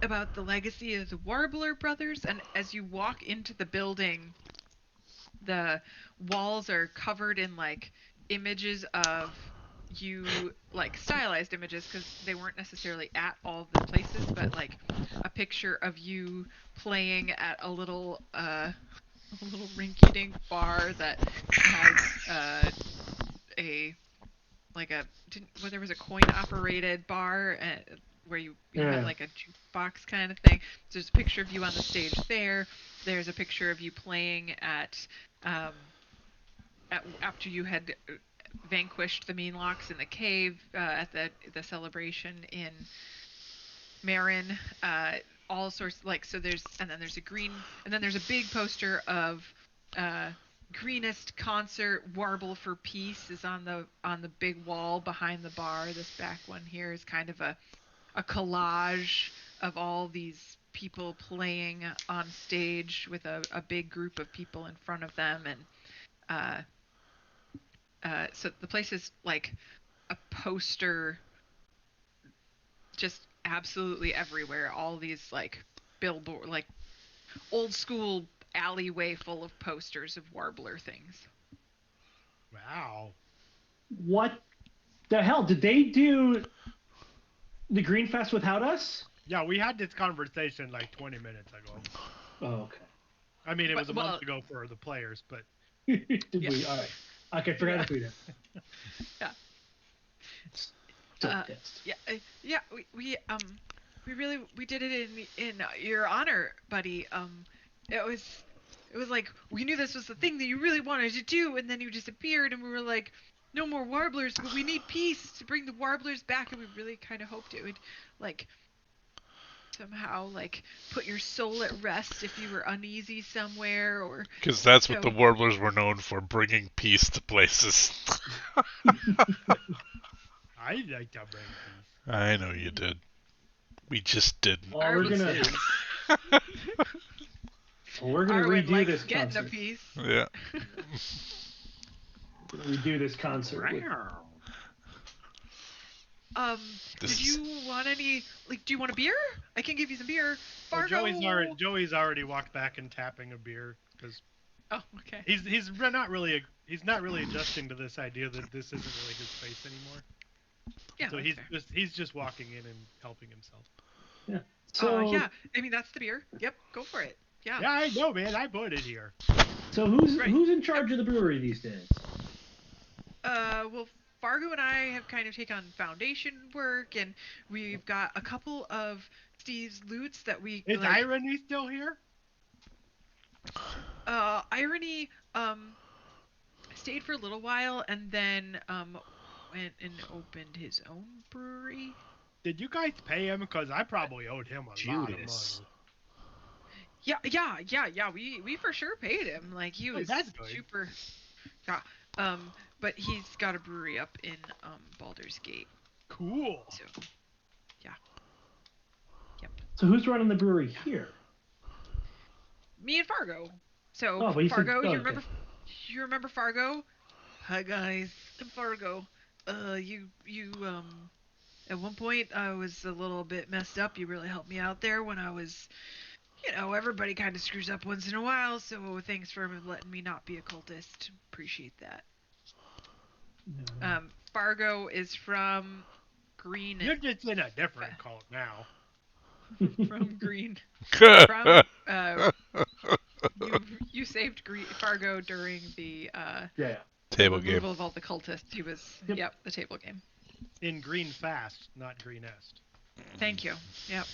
about the legacy of the Warbler brothers. And as you walk into the building, the walls are covered in like images of you, like stylized images, because they weren't necessarily at all the places, but like a picture of you playing at a little rinky-dink bar that has there was a coin operated bar where you had like a jukebox kind of thing. So there's a picture of you on the stage there. There's a picture of you playing at after you had vanquished the Meanlocks in the cave at the celebration in Marin. All sorts, like, so there's a big poster of greenest concert warble for peace is on the big wall behind the bar. This back one here is kind of a collage of all these people playing on stage with a big group of people in front of them, and so the place is like a poster just absolutely everywhere. All these like billboard, like old school alleyway full of posters of Warbler things. Wow. What the hell? Did they do the Green Fest without us? Yeah, we had this conversation like 20 minutes ago. Oh, okay. I mean, it was a month ago for the players, but Did we? All right. Okay, forgot if we did. Yeah. We did it in your honor, buddy. It was like we knew this was the thing that you really wanted to do, and then you disappeared, and we were like, no more Warblers, but we need peace to bring the Warblers back, and we really kind of hoped it would like somehow like put your soul at rest if you were uneasy somewhere, or because that's what the Warblers were known for, bringing peace to places. I like to bring peace. I know you did. We just didn't. Well, we're gonna redo this getting concert. a piece. Yeah. Redo this concert. Did you want any? Like, do you want a beer? I can give you some beer. Well, Fargo. Joey's already walked back and tapping a beer because. Oh, okay. He's not really adjusting to this idea that this isn't really his space anymore. Yeah. So he's just walking in and helping himself. Yeah. So yeah, I mean that's the beer. Yep, go for it. Yeah. Yeah, I know, man. I bought it here. So who's in charge of the brewery these days? Well, Fargo and I have kind of taken on foundation work, and we've got a couple of Steve's loots that we. Is Irony still here? Irony stayed for a little while and then went and opened his own brewery. Did you guys pay him? Because I probably owed him a lot of money. Yeah. We for sure paid him. Like he was super. Yeah. But he's got a brewery up in Baldur's Gate. Cool. So, yeah. Yep. So who's running the brewery here? Me and Fargo. So Oh, but you said Fargo, you okay. remember? You remember Fargo? Hi guys, I'm Fargo. You at one point I was a little bit messed up. You really helped me out there when I was, everybody kind of screws up once in a while. So thanks for letting me not be a cultist. Appreciate that. Fargo is from Green. You're just in a different cult now. From Green. From you saved Fargo during the Yeah. Table removal game. of all the cultists. He was the table game. In Green Fast, not Greenest. Thank you. Yep.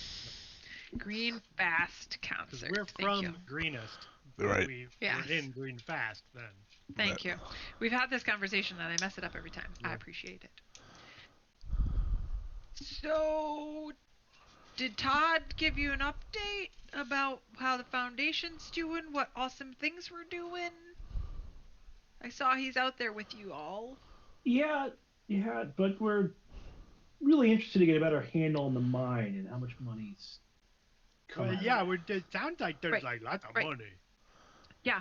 Green Fast concert. We're Thank from you. Greenest. Right. Yes. We're in Green Fast then. Thank you. We've had this conversation and I mess it up every time. Yeah. I appreciate it. So, did Todd give you an update about how the foundation's doing? What awesome things we're doing? I saw he's out there with you all. Yeah, but we're really interested to get a better handle on the mine and how much money's coming. It sounds like there's like lots of money. Yeah.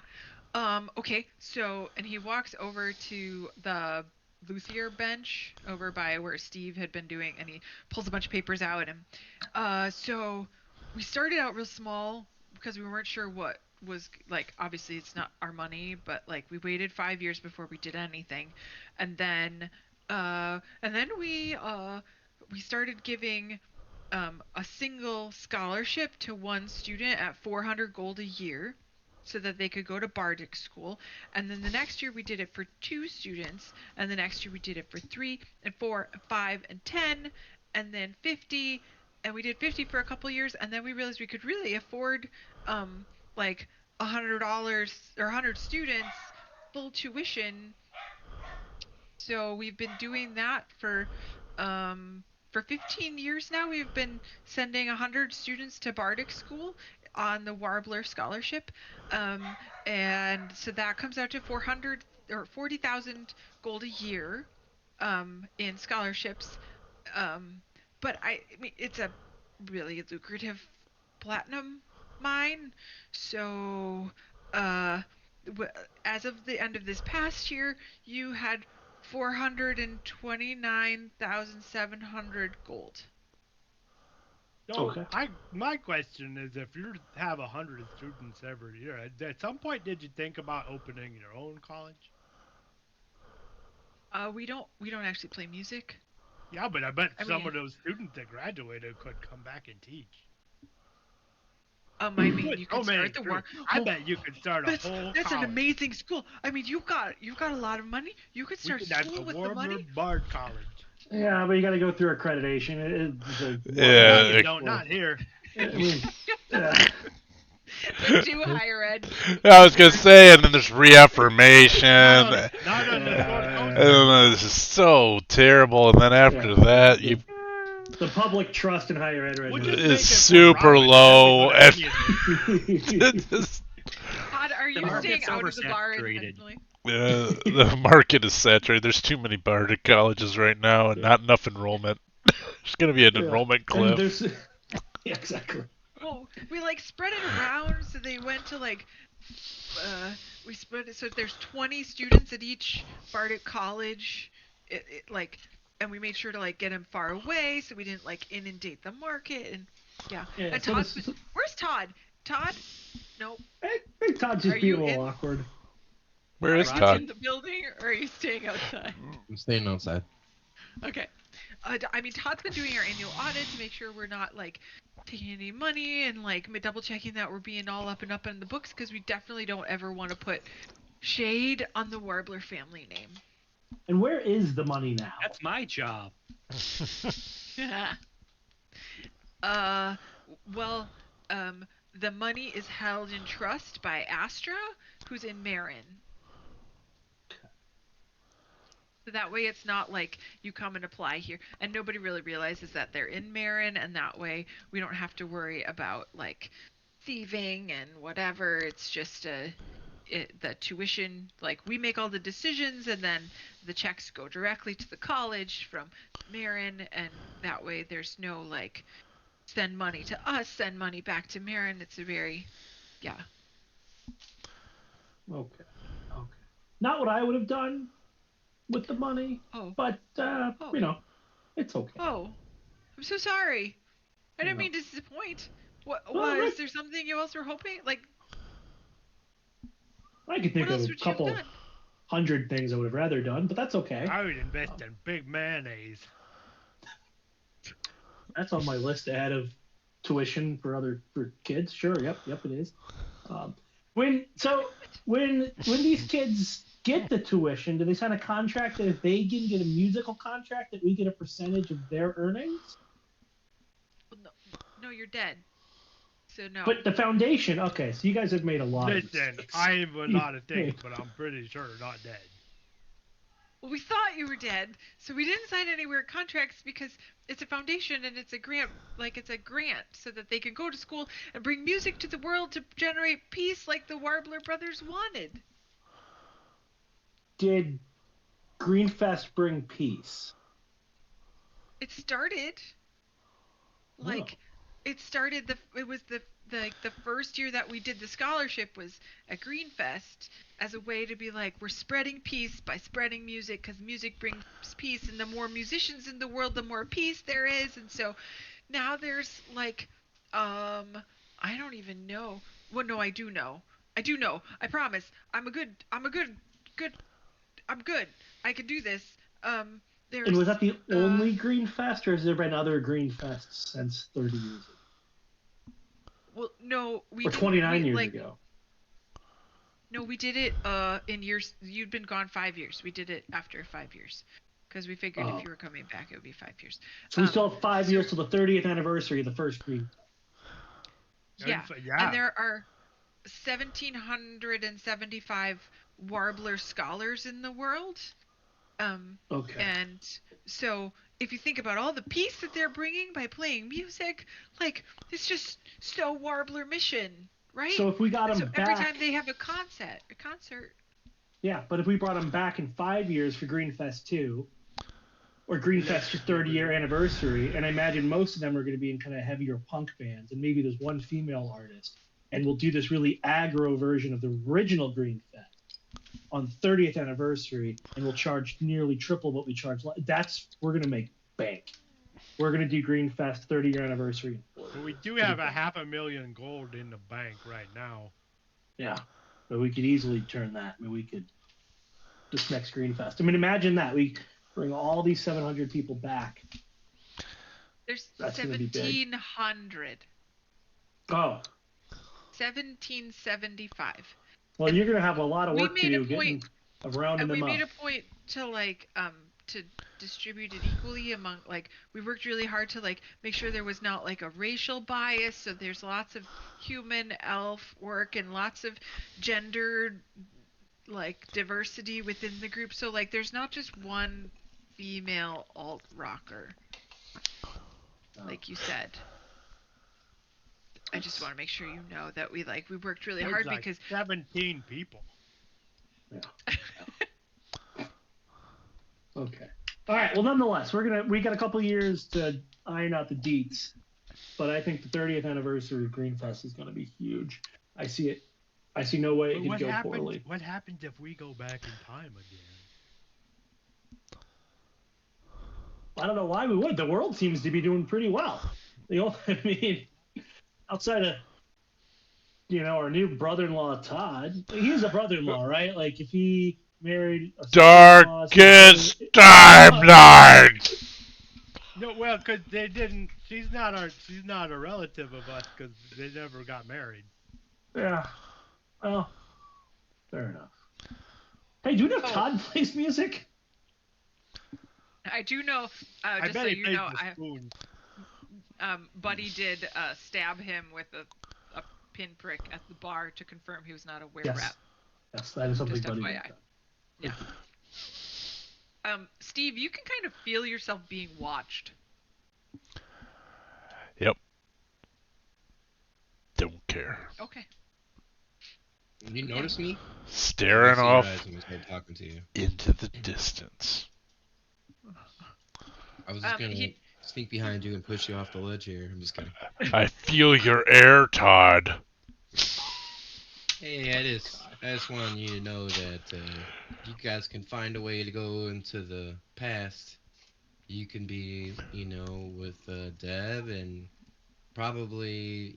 Okay, so, and he walks over to the luthier bench over by where Steve had been doing, and he pulls a bunch of papers out, and, so, we started out real small, because we weren't sure what was, like, obviously it's not our money, but, like, we waited 5 years before we did anything, and then we started giving, a single scholarship to one student at 400 gold a year, so that they could go to Bardic school. And then the next year we did it for 2 students, and the next year we did it for 3 and 4 and 5 and 10, and then 50, and we did 50 for a couple years, and then we realized we could really afford like $100 or 100 students full tuition. So we've been doing that for 15 years now. We've been sending 100 students to Bardic school on the Warbler scholarship, and so that comes out to 400 or 40,000 gold a year in scholarships. But I mean, it's a really lucrative platinum mine, so as of the end of this past year, you had 429,700 gold. So Okay. my question is, if you have 100 students every year, at some point did you think about opening your own college? We don't actually play music. Yeah, but I bet I some mean- of those students that graduated could come back and teach. I mean, With you so could many start the students, war. I bet you could start a whole That's an college. amazing school. I mean, you've got a lot of money. You could We start could have school the with the Warbler money. Bard College. Yeah, but you got to go through accreditation. Yeah, You don't, not here. I mean, They do higher ed. I was gonna say, and then there's reaffirmation. Not on the Yeah. North Coast. And this is so terrible. And then after that, you the public trust in higher ed right We'll now. just It's make it super for Robin, low, everybody and- music. Todd, are you market's staying out of the bar oversaturated. intentionally? the market is saturated. There's too many Bardic colleges right now, and not enough enrollment. There's gonna be an enrollment And cliff. there's, yeah, exactly. Well, we like spread it around, so they went to like, we spread it so there's 20 students at each Bardic college, and we made sure to like get them far away, so we didn't like inundate the market, and yeah. And so Todd's this- where's Todd? Todd? No. Hey, Todd just Are being you a little in? awkward. Where is Are you Todd? in the building, or are you staying outside? I'm staying outside. Okay. I mean, Todd's been doing our annual audit to make sure we're not like taking any money and like double checking that we're being all up in the books, because we definitely don't ever want to put shade on the Warbler family name. And where is the money now? That's my job. Well, the money is held in trust by Astra, who's in Marin. So that way it's not like you come and apply here, and nobody really realizes that they're in Marin, and that way we don't have to worry about like thieving and whatever. It's just the tuition, like we make all the decisions, and then the checks go directly to the college from Marin, and that way there's no like send money to us, send money back to Marin. It's a very, yeah. Okay. Not what I would have done with the money, but it's okay. Oh, I'm so sorry. I didn't mean to disappoint. What is there something you else were hoping? Like, I could think what of else a would you have couple done? 100 things I would have rather done, but that's okay. I would invest in big mayonnaise. That's on my list ahead of tuition for kids. Sure, yep, it is. When these kids get the tuition, do they sign a contract that if they can get a musical contract that we get a percentage of their earnings? Well, no, you're dead. So no. But the foundation, okay, so you guys have made a lot of mistakes. I have a lot of things, but I'm pretty sure not dead. Well, we thought you were dead, so we didn't sign anywhere contracts because it's a foundation and it's a grant, so that they can go to school and bring music to the world to generate peace like the Warbler brothers wanted. Did Greenfest bring peace? It started. It started it was the first year that we did the scholarship was at Greenfest as a way to be like, we're spreading peace by spreading music because music brings peace, and the more musicians in the world, the more peace there is. And so now there's I don't even know. Well, no, I do know. I promise. I'm good. I can do this. And was that the only Greenfest, or has there been other Greenfests since 30 years ago? Well, no, or 29 years ago. No, we did it in years. You'd been gone 5 years. We did it after 5 years because we figured if you were coming back, it would be 5 years. So we still have 5 years till the 30th anniversary of the first Green. Yeah, and there are 1,775 Warbler scholars in the world. Okay. And so if you think about all the peace that they're bringing by playing music, it's just so Warbler mission, right? So if we got them back, every time they have a concert. Yeah, but if we brought them back in 5 years for Greenfest 2, or Greenfest's 30-year anniversary, and I imagine most of them are going to be in kind of heavier punk bands, and maybe there's one female artist, and we'll do this really aggro version of the original Greenfest on 30th anniversary, and we'll charge nearly triple what we charged. We're going to make bank. We're going to do Greenfest 30-year anniversary. But we do have $500,000 gold in the bank right now. Yeah, but we could easily turn that. I mean, we could this next Greenfest. I mean, imagine that we bring all these 700 people back. There's 1,700. Oh. 1,775. Well, you're going to have a lot of work to do getting around them up. We made a point to to distribute it equally among we worked really hard to make sure there was not a racial bias. So there's lots of human elf work and lots of gender diversity within the group. So there's not just one female alt rocker, like you said. I just want to make sure you know that we worked really hard because 17 people. Yeah. Okay. All right. Well, nonetheless, we got a couple years to iron out the deets, but I think the 30th anniversary of Greenfest is going to be huge. I see it. I see no way it could go poorly. What happens if we go back in time again? I don't know why we would. The world seems to be doing pretty well. Outside of, our new brother-in-law, Todd. He's a brother-in-law, right? If he married a Darkest timeline. No, well, because they didn't. She's not a relative of us because they never got married. Yeah. Well, fair enough. Hey, do you know if Todd plays music? I do know. I bet he plays the spoon. Buddy did stab him with a pinprick at the bar to confirm he was not a were rat. Yes, that is something Buddy did. Yeah. Steve, you can kind of feel yourself being watched. Yep. Don't care. Okay. You notice me? Staring off talking to you. into the distance. I was just gonna sneak behind you and push you off the ledge here. I'm just kidding. I feel your air, Todd. Hey, I just want you to know that you guys can find a way to go into the past. You can be, with Deb, and probably,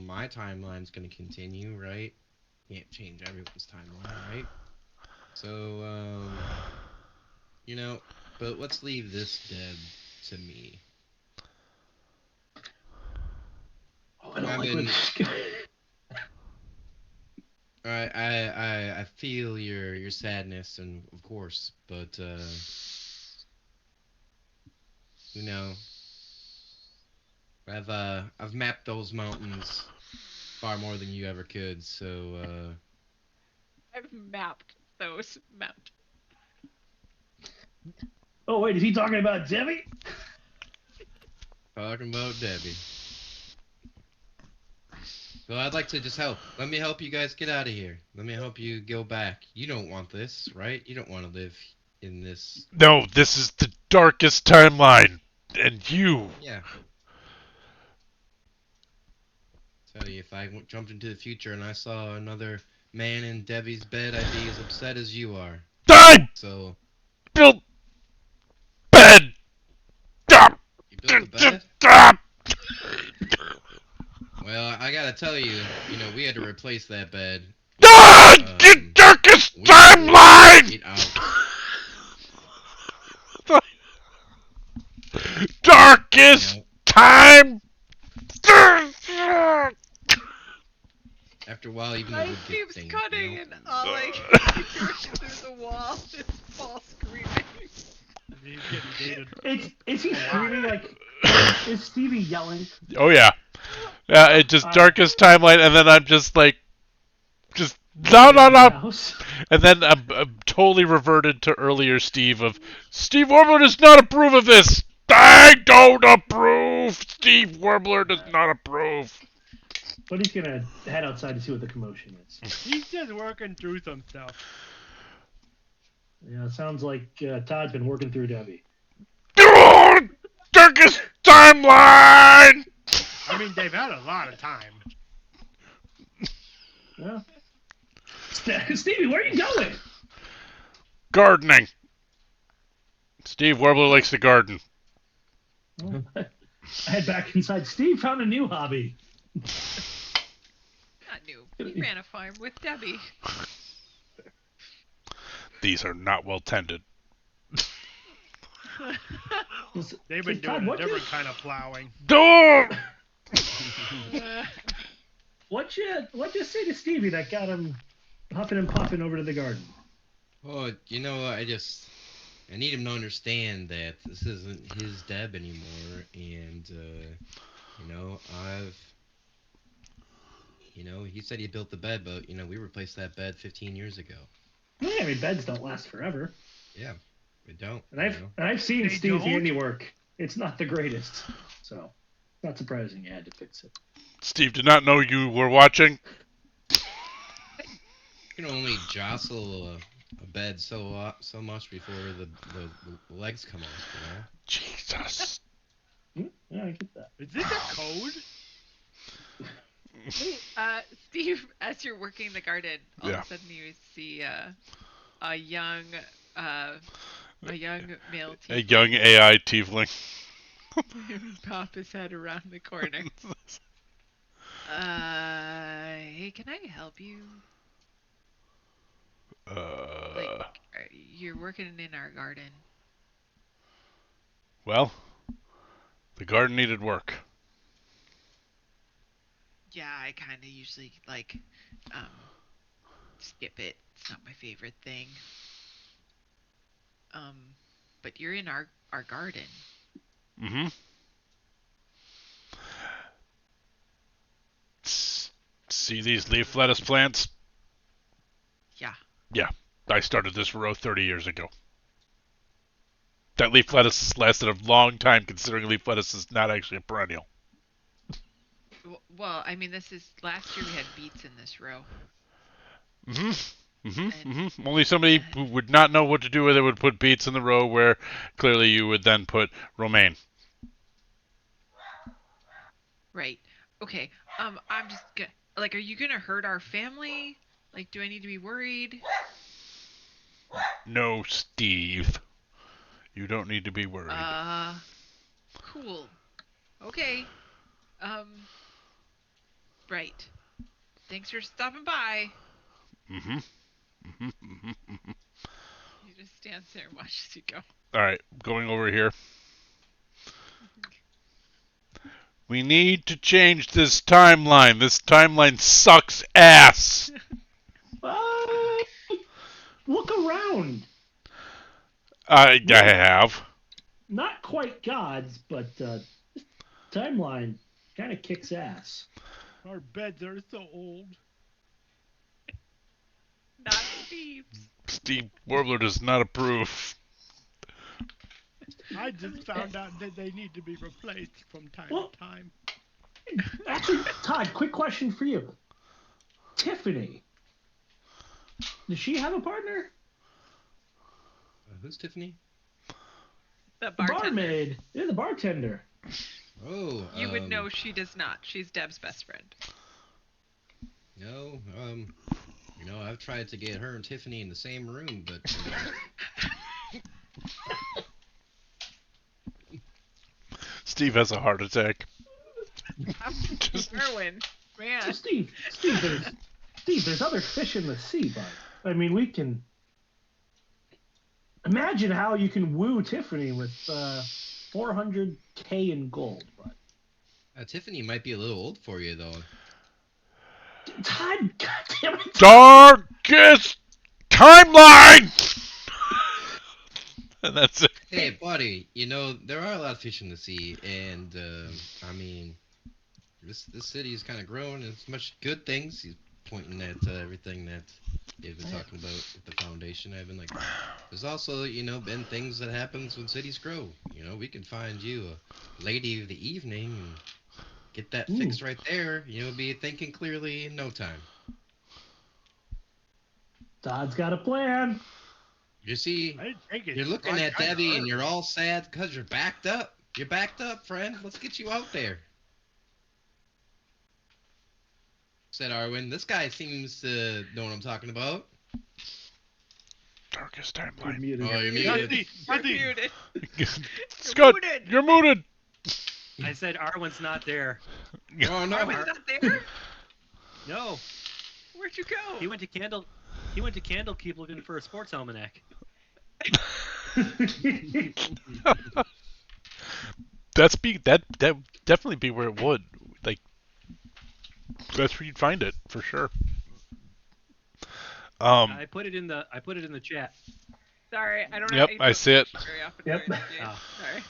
my timeline's gonna continue, right? Can't change everyone's timeline, right? So, but let's leave this Deb to me. Oh, I don't I've like been, what. I feel your sadness, and of course, but you know, I've mapped those mountains far more than you ever could. So I've mapped those mountains. Oh wait, is he talking about Debbie? talking about Debbie. So I'd like to just help. Let me help you guys get out of here. Let me help you go back. You don't want this, right? You don't want to live in this. No, this is the darkest timeline. And you. Yeah. Tell you, if I jumped into the future and I saw another man in Debbie's bed, I'd be as upset as you are. I So built bed. you built the bed? Well, I gotta tell you, we had to replace that bed. The darkest timeline. It out. Darkest time. After a while, even the Light wood gets keeps stained, cutting, and all I hear through the wall is Paul screaming. He's getting dated. Is he screaming like? Is Stevie yelling? Oh yeah. Yeah, it just darkest timeline, and then I'm just like, no. House? And then I'm totally reverted to earlier Steve Warbler does not approve of this. I don't approve. Steve Warbler does not approve. But he's gonna head outside to see what the commotion is. He's just working through some stuff. Yeah, it sounds like Todd's been working through Debbie. Darkest timeline. I mean, they've had a lot of time. Yeah. Stevie, where are you going? Gardening. Steve Warbler likes to garden. Well, I head back inside. Steve found a new hobby. Not new. He ran a farm with Debbie. These are not well tended. They've been doing a different kind of plowing. What'd you say to Stevie that got him huffing and puffing over to the garden? Oh, I need him to understand that this isn't his Deb anymore, and he said he built the bed, but we replaced that bed 15 years ago. Yeah, I mean beds don't last forever. Yeah, we don't. And I've seen They Steve's don't? handiwork. It's not the greatest, so not surprising you had to fix it. Steve did not know you were watching. You can only jostle a bed so much before the legs come off. Jesus. Yeah, I get that. Is this a code? Steve, as you're working the garden, all Yeah. of a sudden you see a young male A tiefling young AI tiefling. pop his head around the corner. Hey, can I help you? You're working in our garden. Well, the garden needed work. Yeah, I kind of usually skip it. It's not my favorite thing. But you're in our garden. Mm-hmm. See these leaf lettuce plants? Yeah. Yeah, I started this row 30 years ago. That leaf lettuce has lasted a long time, considering leaf lettuce is not actually a perennial. Well, I mean, last year we had beets in this row. Only somebody who would not know what to do with it would put beets in the row where clearly you would then put romaine. Right. Okay. I'm just gonna like, are you gonna hurt our family? Like, do I need to be worried? No, Steve. You don't need to be worried. Cool. Okay. Um, right. Thanks for stopping by. Mm-hmm. Mm-hmm. He just stands there and watches you go. All right, going over here. We need to change this timeline. This timeline sucks ass. Uh, look around. I have. Not quite gods, but this timeline kind of kicks ass. Our beds are so old. Not Steve's. Steve Warbler does not approve. I just found out that they need to be replaced from time Well, to time. actually, Todd, quick question for you. Tiffany, does she have a partner? Who's Tiffany? The The bartender. barmaid. Yeah, the bartender. Oh, You would know she does not. She's Deb's best friend. No, I've tried to get her and Tiffany in the same room, but Steve has a heart attack. Erwin, So man. Steve, there's other fish in the sea, bud. I mean, we can imagine how you can woo Tiffany with 400K in gold, bud. Tiffany might be a little old for you, though. Todd, goddamn it, Darkest timeline. And that's it. Hey, buddy, there are a lot of fish in the sea, and I mean, this city is kind of growing. And it's much good things. He's pointing at everything that they've been talking about with the foundation. I've been like, there's also been things that happens when cities grow. We can find you a lady of the evening and get that fixed right there. Be thinking clearly in no time. Todd's got a plan. You see, I didn't take it. you're looking I at kinda Debbie hurt. and you're all sad because you're backed up. You're backed up, friend. Let's get you out there. Said Arwen. This guy seems to know what I'm talking about. Darkest You're timeline. muted. Oh, you're Jesse, muted. You're Jesse, muted. Scott, muted. you're muted. I said Arwen's not there. Oh no. Erwin's not there? No, Where'd you go? he went to Candlekeep looking for a sports almanac. That definitely be where it would. Like, that's where you'd find it for sure. I put it in the chat. Sorry, I don't know. Yep, I see it. Very often. Yep. Right?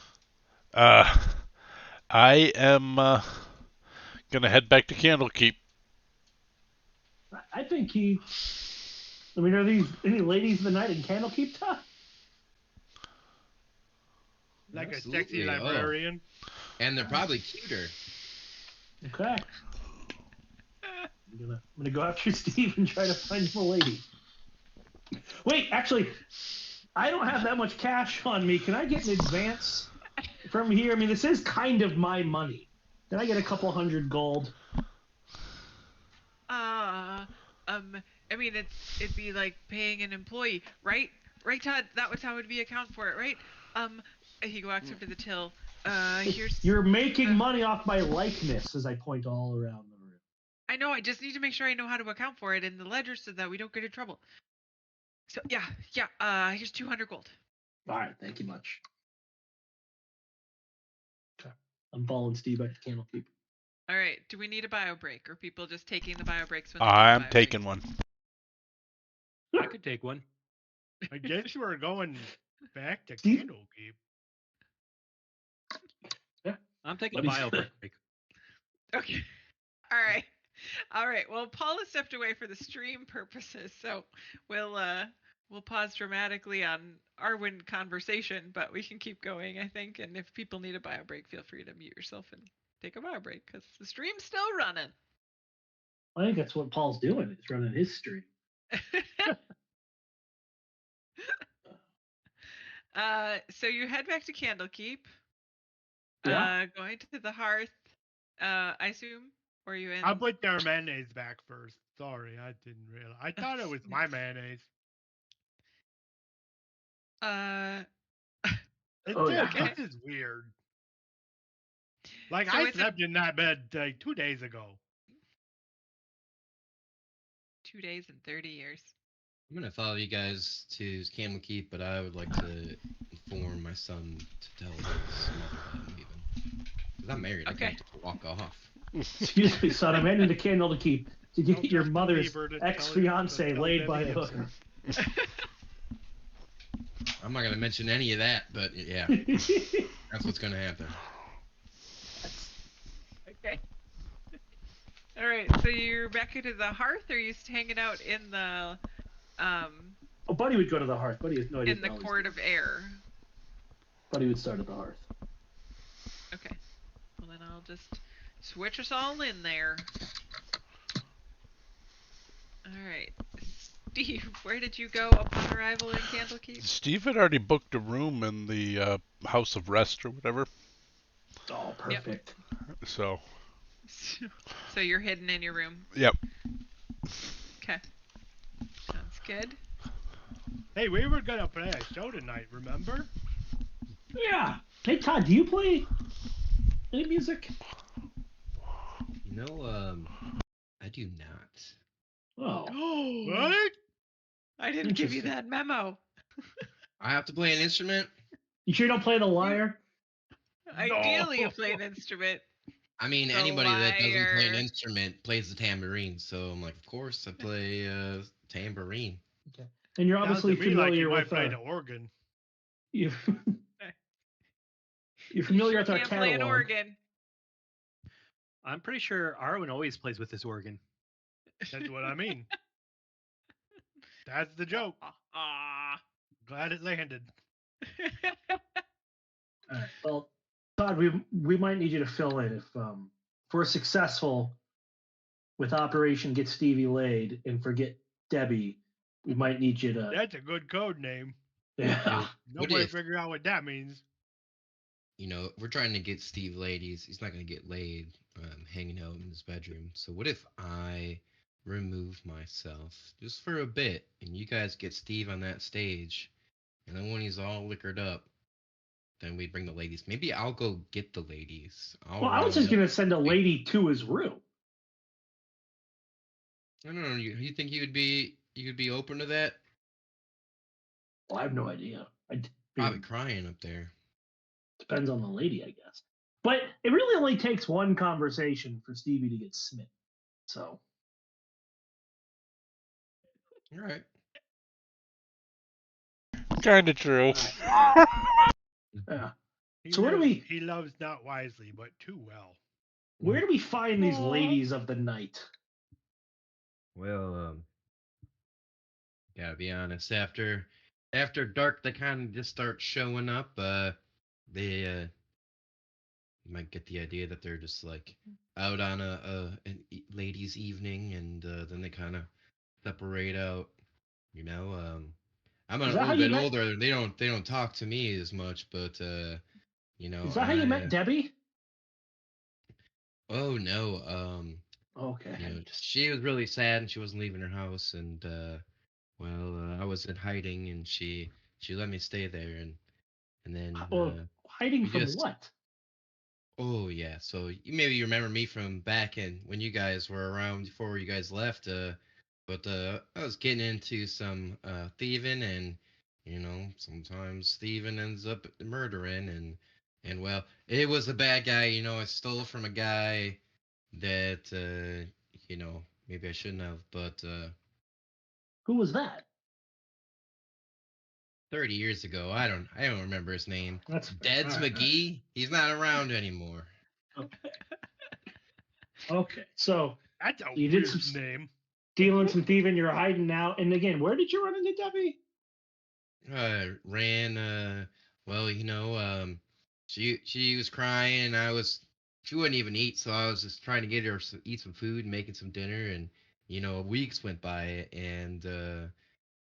Ah. Sorry. I am gonna head back to Candlekeep. I think he. I mean, are these any ladies of the night in Candlekeep, Todd? like a Absolutely. sexy Oh. librarian. And they're probably cuter. Okay. I'm gonna go after Steve and try to find him a lady. Wait, actually, I don't have that much cash on me. Can I get an advance from here? I mean, this is kind of my money. Can I get a couple hundred gold? I mean, it'd be like paying an employee, right? Right, Todd? That was how it'd be account for it, right? He walks up to the till. Here's. You're making money off my likeness as I point all around the room. I know. I just need to make sure I know how to account for it in the ledger so that we don't get in trouble. So yeah. Here's 200 gold. All right, thank you much. Okay. I'm following Steve back to Candlekeep. All right. Do we need a bio break, or people just taking the bio breaks when they I'm need bio taking breaks? one. I could take one. I guess we're going back to Steve? Candlekeep. I'm taking Let a me- bio break. Okay. All right. Well, Paul has stepped away for the stream purposes, so we'll pause dramatically on Arwen conversation, but we can keep going, I think. And if people need a bio break, feel free to mute yourself and take a bio break because the stream's still running. I think that's what Paul's doing. He's running his stream. So you head back to Candlekeep. Yeah. Going to the hearth. I assume. Or are you in? I'll put their mayonnaise back first. Sorry, I didn't realize. I thought it was my mayonnaise. Uh, It's Oh, just, yeah. this is weird. Like, so I it's slept in that bed like 2 days ago. 2 days and 30 years. I'm gonna follow you guys to Candlekeep, but I would like to inform my son to tell his mother that I'm leaving. Because I'm married, I Okay. can't just walk off. Excuse me, son. I'm heading to Candlekeep to Don't get your trust the mother's lever to tell ex-fiance tell laid Debbie by a Gibson. hooker. I'm not gonna mention any of that, but yeah, that's what's gonna happen. Okay. All right. So you're back to the hearth, or are you hanging out in the Oh, Buddy would go to the hearth. Buddy has no idea. in the what he's court doing. of air? Buddy would start at the hearth. Okay. Well, then I'll just switch us all in there. All right. Steve, where did you go upon arrival in Candlekeep? Steve had already booked a room in the House of Rest or whatever. Oh, perfect. So, So you're hidden in your room. yep. Okay. Sounds good. Hey, we were gonna play a show tonight, remember? Yeah. Hey, Todd, do you play any music? You know, I do not. Oh, What? I didn't give you Interesting. that memo. I have to play an instrument. you sure you don't play the lyre? Ideally, you play an instrument. I mean, The anybody that doesn't play an lyre. instrument plays the tambourine. So I'm like, of course, I play tambourine. Okay. And you're Sounds obviously to me like you familiar might with play the organ. you. You're You familiar sure with our can't play an catalog. organ. I'm pretty sure Arwen always plays with his organ. That's what I mean. That's the joke. Ah. Glad it landed. All right. Well, Todd, we might need you to fill in if we're successful with Operation Get Stevie Laid and Forget Debbie. We might need you to. That's a good code name. Yeah. Nobody if- figure out what that means. You know, we're trying to get Steve laid. He's not going to get laid hanging out in his bedroom. So what if I remove myself just for a bit and you guys get Steve on that stage, and then when he's all liquored up, then we bring the ladies. Maybe I'll go get the ladies. Well, I was just gonna send a lady to his room. I don't know. You think you could be open to that? Well, I have no idea. Probably crying up there. Depends on the lady, I guess. But it really only takes one conversation for Stevie to get smitten. So All right. Kind of true. yeah. He So where do lives- we- He loves not wisely, but too well. Where do we find these Aw. ladies of the night? Well, gotta be honest. After dark, they kind of just start showing up. They you might get the idea that they're just like out on ladies' evening, and then they kind of separate out. You know, I'm a Is that how little you bit met- older. They don't talk to me as much, but you know. Is that how you met Debbie? Oh no. Okay. You know, she was really sad and she wasn't leaving her house, and I was in hiding, and she let me stay there, and then Well, hiding we from just- what? oh yeah, so maybe you remember me from back in when you guys were around before you guys left, but I was getting into some thieving, and you know, sometimes thieving ends up murdering, and well, it was a bad guy. You know, I stole from a guy that you know, maybe I shouldn't have, but Who was that? 30 years ago, I don't remember his name. That's Deds all right, McGee. He's not around anymore. Okay. So That's a You did weird some- name. dealing some thieving, you're hiding out. And again, where did you run into Debbie? Ran well, you know, she was crying, and she wouldn't even eat, so I was just trying to get her to eat some food and making some dinner, and you know, weeks went by, and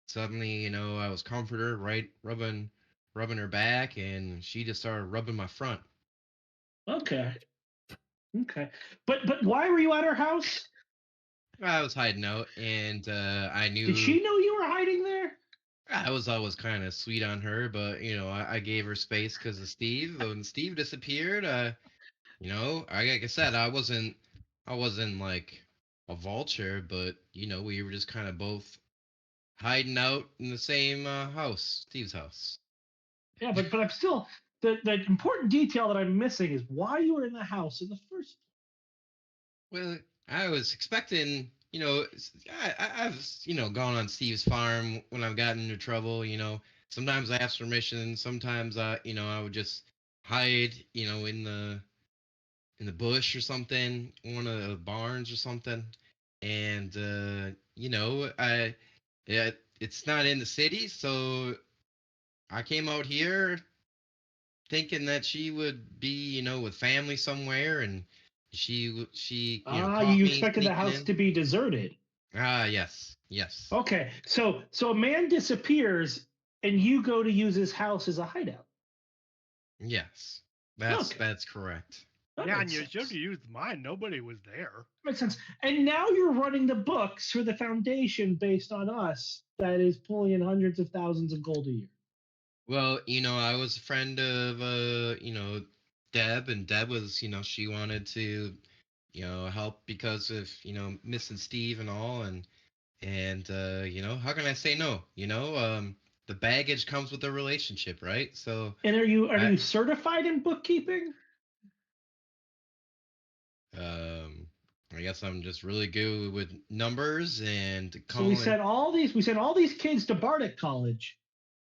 suddenly, you know, I was comforting her, right, rubbing her back, and she just started rubbing my front. Okay. Okay. But why were you at her house? I was hiding out, and I knew Did she know you were hiding there? I was always kind of sweet on her, but I gave her space because of Steve. When Steve disappeared, like I said, I wasn't like a vulture, but we were just kind of both hiding out in the same house, Steve's house. Yeah, but I'm still the important detail that I'm missing is why you were in the house in the first. Well, I was expecting, I've, gone on Steve's farm when I've gotten into trouble. Sometimes I ask permission. Sometimes I would just hide, in the bush or something, one of the barns or something. And yeah, it's not in the city, so I came out here thinking that she would be, with family somewhere, and she caught You me expected the sneaking house in. to be deserted. Ah, yes. Okay, so a man disappears and you go to use his house as a hideout. Yes. That's Okay. that's correct. That Yeah, and makes you sense. should have used mine. Nobody was there. Makes sense. And now you're running the books for the foundation based on us that is pulling in hundreds of thousands of gold a year. Well, I was a friend of Deb, and Deb was, she wanted to, help because of, missing Steve and all, and how can I say no? The baggage comes with the relationship, right? So And are you I certified in bookkeeping? um I guess I'm just really good with numbers and So we calling. sent all these kids to Bardic College,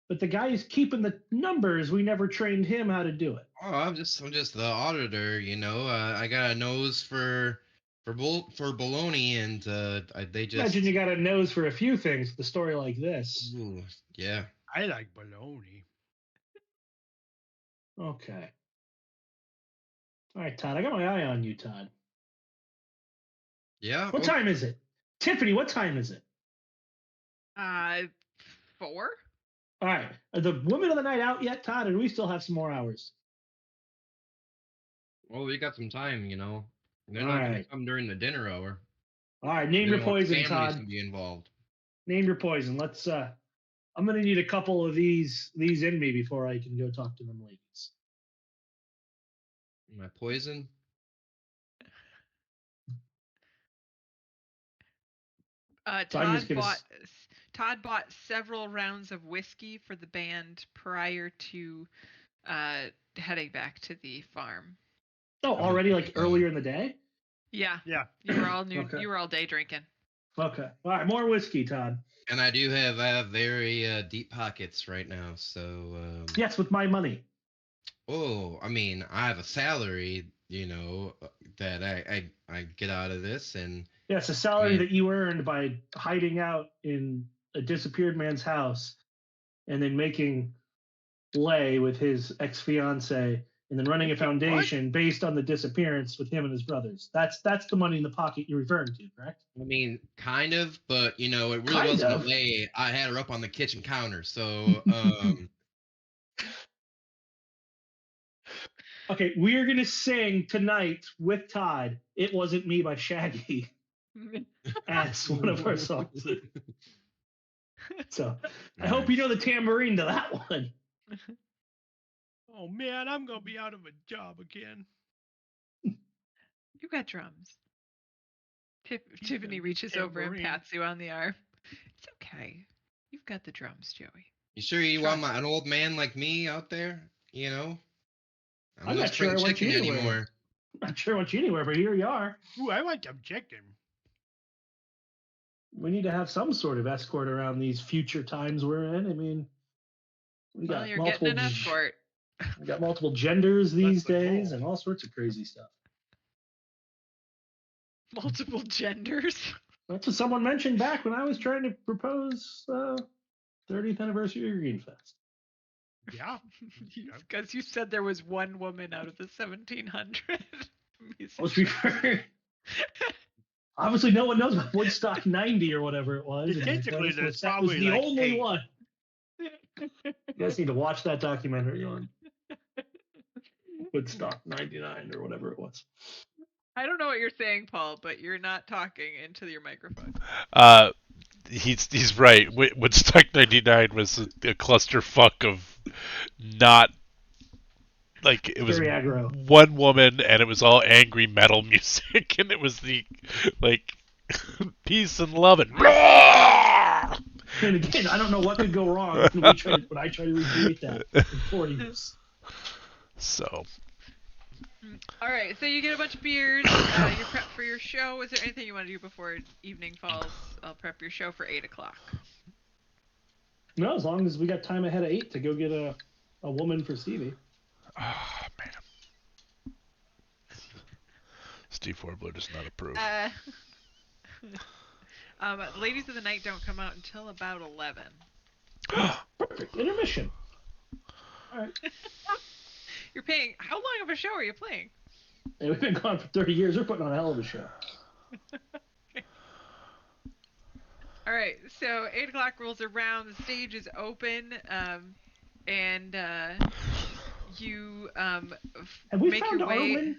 but the guy who's keeping the numbers, we never trained him how to do it. Oh, I'm just the auditor, I got a nose for baloney, and they Imagine you just. got a nose for a few things with a story like this. Ooh, yeah. I like baloney. Okay. All right, Todd. I got my eye on you, Todd. Yeah. What time is it? Tiffany, what time is it? 4? All right. Are the women of the night out yet, Todd, or do we still have some more hours? Well, we got some time, They're All not going to right. come during the dinner hour. All right. Name We your don't want poison, families to Todd. be involved. Name your poison. Let's I'm gonna need a couple of these in me before I can go talk to them ladies. My poison. So I'm just gonna Todd bought several rounds of whiskey for the band prior to heading back to the farm. already like earlier in the day? Yeah. Yeah. You were all Okay. You were all day drinking. Okay. All right, more whiskey, Todd. And I do have very deep pockets right now, so. Yes, with my money. Oh, I mean, I have a salary, that I get out of this, and. Yes, a salary mean- that you earned by hiding out in a disappeared man's house and then making lay with his ex-fiance and then running a foundation based on the disappearance with him and his brothers. That's the money in the pocket you're referring to, correct? I mean, kind of, but it really Kind wasn't of. a lay. I had her up on the kitchen counter, so. Okay, we're gonna sing tonight with Todd. It Wasn't Me by Shaggy as one of our songs. So I hope you know the tambourine to that one. Oh man, I'm gonna be out of a job again. You got drums. Tiffany reaches over and pats you on the arm. It's okay. You've got the drums, Joey. You sure you want an old man like me out there? I'm not sure I want you anywhere. Anymore. I'm not sure I want you anywhere, but here you are. Ooh, I want some chicken. We need to have some sort of escort around these future times we're in. I mean, you're getting an escort. We got multiple genders these days and all sorts of crazy stuff. Multiple genders? That's what someone mentioned back when I was trying to propose 30th anniversary of Greenfest. Yeah. Because you said there was one woman out of the 1700. Let's be fair. Obviously, no one knows about Woodstock 90 or whatever it was. Statistically, there's that probably was the like only 8. one. You guys need to watch that documentary on Woodstock 99 or whatever it was. I don't know what you're saying, Paul, but you're not talking into your microphone. He's right. Woodstock '99 was a clusterfuck of not like it was Very aggro. one woman and it was all angry metal music and it was the like peace and love and And again, I don't know what could go wrong when I try to recreate that in 40 years. so All right, so you get a bunch of beers. You prep for your show. Is there anything you want to do before evening falls? I'll prep your show for 8 o'clock. No, as long as we got time ahead of 8 to go get a woman for Stevie. oh man, Steve Warbler does not approve. Ladies of the Night don't come out until about 11. Perfect. Intermission. All right. You're paying. How long of a show are you playing? Hey, we've been gone for 30 years. We're putting on a hell of a show. All right, so 8 o'clock rolls around. The stage is open, and you Have we make found your way. Arwen?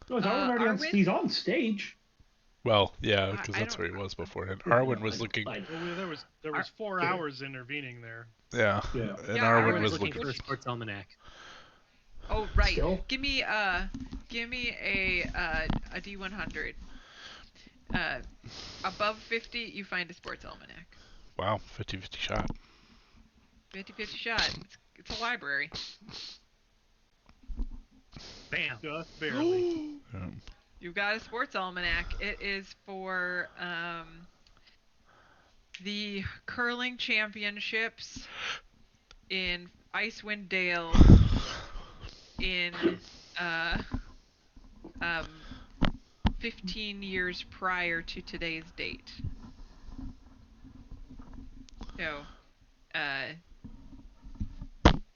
No, is Arwen already on? Arwen? He's on stage. Well, yeah, because I that's don't- where he was beforehand. Yeah, Arwen no, was looking. I- Well, there was 4 hours intervening there. Yeah, Yeah. and Yeah, Arwen Arwen was looking looking. for a sports almanac. Oh right. Still? Give me a D100. Above 50, you find a sports almanac. Wow, 50-50 shot. 50-50 shot. It's a library. Bam. Just barely. You've got a sports almanac. It is for the curling championships in Icewind Dale in 15 years prior to today's date. So,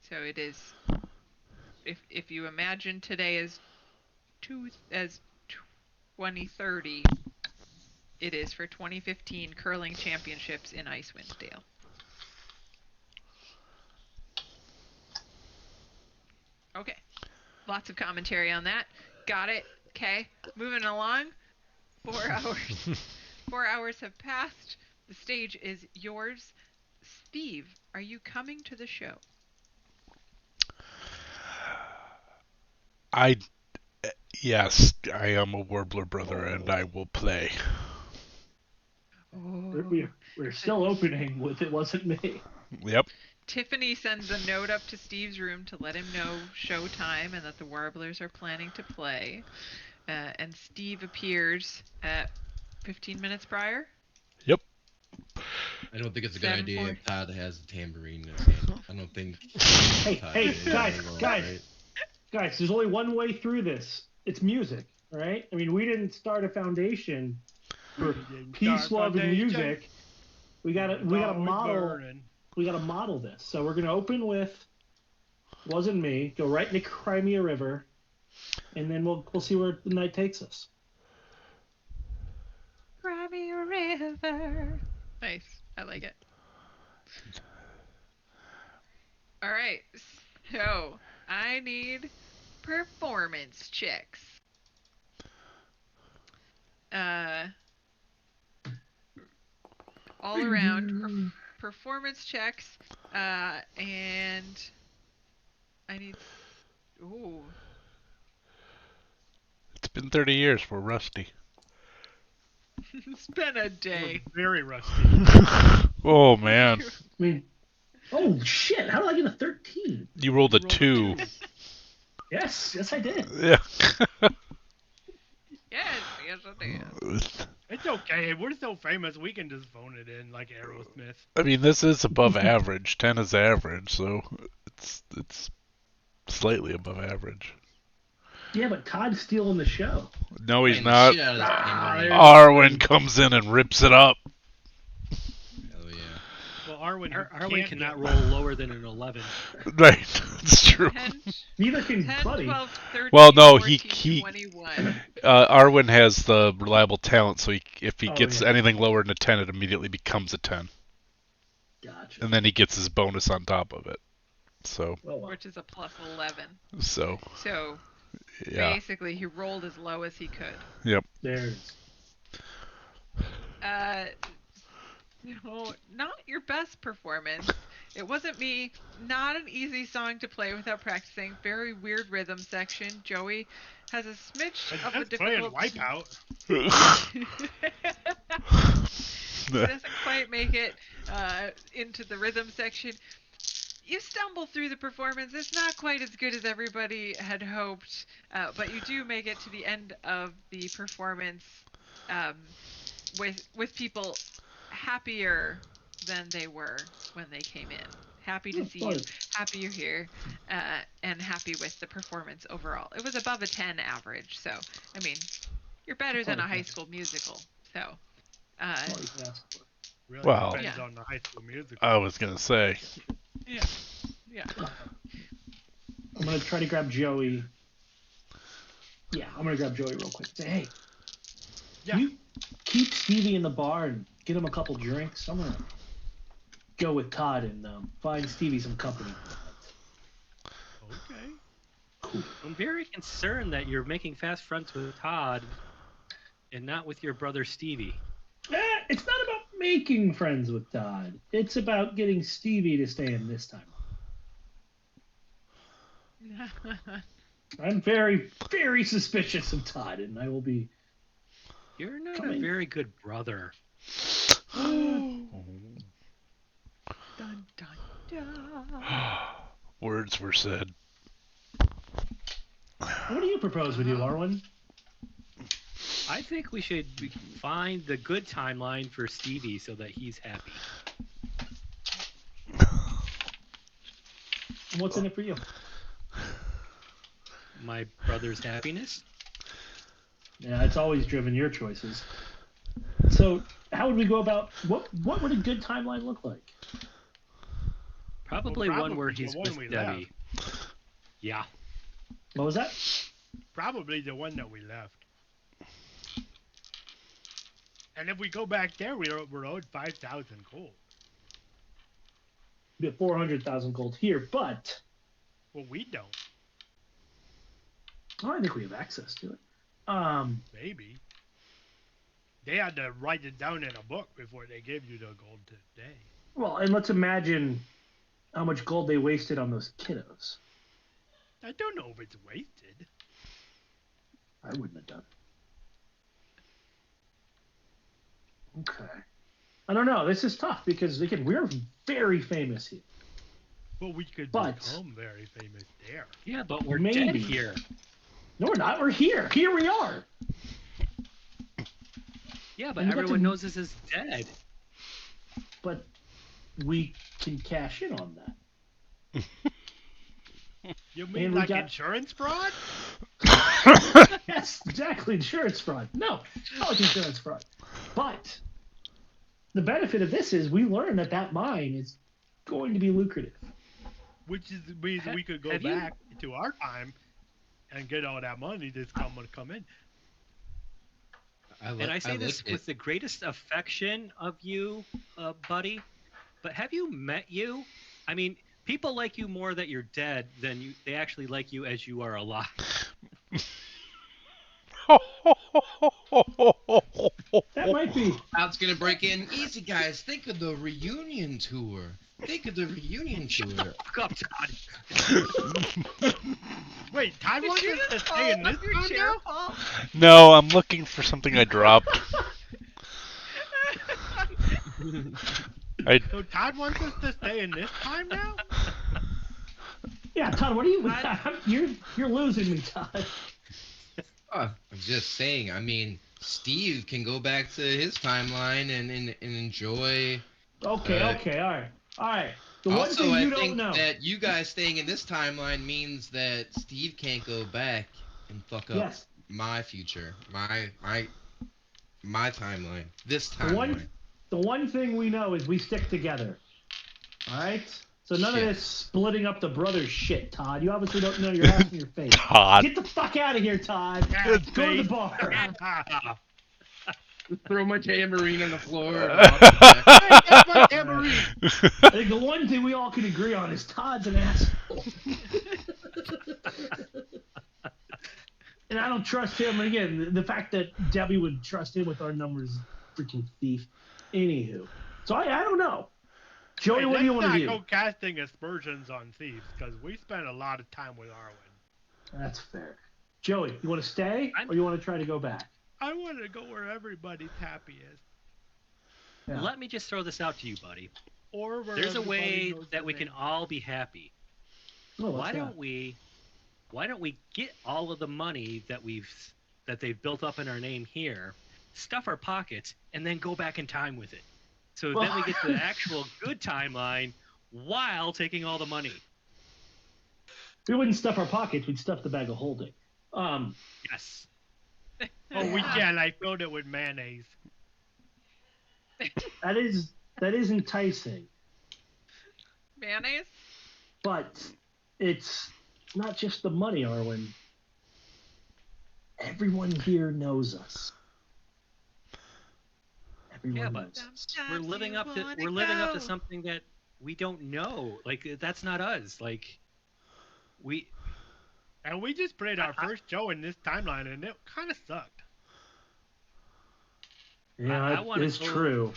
so it is. If you imagine today as 2030, it is for 2015 curling championships in Icewind Dale. Okay. Lots of commentary on that. Got it. Okay. Moving along. 4 hours. 4 hours have passed. The stage is yours. Steve, are you coming to the show? Yes, I am a Warbler brother, and I will play. We're still opening with It Wasn't Me. Yep. Tiffany sends a note up to Steve's room to let him know show time and that the Warblers are planning to play. And Steve appears at 15 minutes prior. Yep. I don't think it's a good 7-4. idea if Todd has a tambourine in his hand. I don't think. Hey, guys, there's only one way through this. It's music, all right? I mean, we didn't start a foundation for peace, love, and music. We gotta model. We gotta model this. So we're gonna open with "Wasn't Me," go right into Crimea River, and then we'll see where the night takes us. Crimea River. Nice. I like it. All right. So I need performance checks. All around performance checks. And I need. Ooh. It's been 30 years. We're rusty. It's been a day. Very rusty. Oh man, I mean, oh shit! How did I get a 13? you rolled a 2. Yes, I did. Yeah. Yes, I did. It's okay. We're so famous, we can just phone it in like Aerosmith. I mean, this is above average. 10 is average, so it's slightly above average. Yeah, but Todd's stealing the show. No, he's Playing the not. shit out of this tambourine. Arwen comes in and rips it up. Hell yeah. Well, Arwen, Arwen cannot roll lower than an 11. Right, it's true. 10, Neither can 10 Buddy. 12, 13, Well, no, 14, he 21. Arwen has the reliable talent, so if he Oh, gets yeah. anything lower than a 10, it immediately becomes a 10, Gotcha. and then he gets his bonus on top of it. So, Oh, well. Which is a plus 11. so So Yeah. Basically, he rolled as low as he could. Yep. There it is. No, not your best performance. It wasn't me. Not an easy song to play without practicing. Very weird rhythm section. Joey has a smidge And of a just playing difficult. Wipeout. He doesn't quite make it into the rhythm section. You stumble through the performance. It's not quite as good as everybody had hoped, but you do make it to the end of the performance with people happier than they were when they came in. Happy to see you, happy you're here, and happy with the performance overall. It was above a 10 average, so I mean, you're better than a High School Musical. So, Really Well, depends Yeah. on the High School Musical. I was gonna say. yeah. I'm gonna try to grab Joey. Yeah, I'm gonna grab Joey real quick. Say, hey, Yeah. you keep Stevie in the bar and get him a couple drinks. I'm gonna go with Todd and find Stevie some company. Okay. Cool. I'm very concerned that you're making fast friends with Todd and not with your brother Stevie. It's not about making friends with Todd. It's about getting Stevie to stay in this time. I'm very, very suspicious of Todd, and I will be. You're not Come a in. very good brother. Dun dun dun. Words were said. What do you propose we do, Arwen? I think we should find the good timeline for Stevie so that he's happy. What's in it for you? My brother's happiness? Yeah, it's always driven your choices. So, how would we go about what would a good timeline look like? Probably Well, one where probably he's the one with we Debbie. Yeah. What was that? Probably the one that we left. And if we go back there, we're owed 5,000 gold. We have 400,000 gold here, but Well, we don't. I think we have access to it. Maybe. They had to write it down in a book before they gave you the gold today. Well, and let's imagine how much gold they wasted on those kiddos. I don't know if it's wasted. I wouldn't have done it. Okay. I don't know. This is tough because again, we're very famous here. But we could But- become very famous there. Yeah, but we're Maybe. dead here. No, we're not. We're here. Here we are. Yeah, but And we got everyone to- knows this is dead. But we can cash in on that. You mean And we like got- insurance fraud? Yes, exactly. Insurance fraud. No, not like insurance fraud. But the benefit of this is we learn that mine is going to be lucrative. Which means we could go Have you- back to our time and get all that money that's come in. And I say this with the greatest affection of you, buddy. But have you met you? I mean, people like you more that you're dead than they actually like you as you are alive. That might be. Todd's gonna break in. Easy, guys. Think of the reunion tour. Think of the reunion tour. Fuck up, Todd. Wait, Todd Did wants you us to just stay in fall this off your town chair, now? Paul? No, I'm looking for something I dropped. So Todd wants us to stay in this time now? Yeah, Todd. What are you? You're losing me, Todd. I'm just saying. I mean, Steve can go back to his timeline and enjoy. Okay. All right. The one Also, thing I you think don't know. that you guys staying in this timeline means that Steve can't go back and fuck up Yes. my future, my timeline, this The timeline. one thing we know is we stick together. All right. So none Shit. of this splitting up the brothers shit, Todd. You obviously don't know your ass in your face. Todd. Get the fuck out of here, Todd. That's Go to the me. bar. Throw my tambourine on the floor. Hey, that's my tambourine. I think the one thing we all can agree on is Todd's an asshole. And I don't trust him. And again, the fact that Debbie would trust him with our numbers, freaking thief. Anywho, so I don't know. Joey, Hey, what do you want to do? Let's not go casting aspersions on thieves because we spent a lot of time with Arwen. That's fair. Joey, you want to stay or you want to try to go back? I want to go where everybody's happiest. Yeah. Let me just throw this out to you, buddy. Or where There's a everybody way knows that the we name. can all be happy. Oh, what's Why that? don't we get all of the money that they've built up in our name here, stuff our pockets, and then go back in time with it. So then we get the actual good timeline while taking all the money. We wouldn't stuff our pockets. We'd stuff the bag of holding. Yes. Oh, we can. I filled it with mayonnaise. That is enticing, Mayonnaise? but it's not just the money, Arwen. Everyone here knows us. Everyone Yeah, but knows us. We're living up to something that we don't know. Like that's not us. Like we And we just played our first show in this timeline, and it kind of sucked. Yeah, it's true.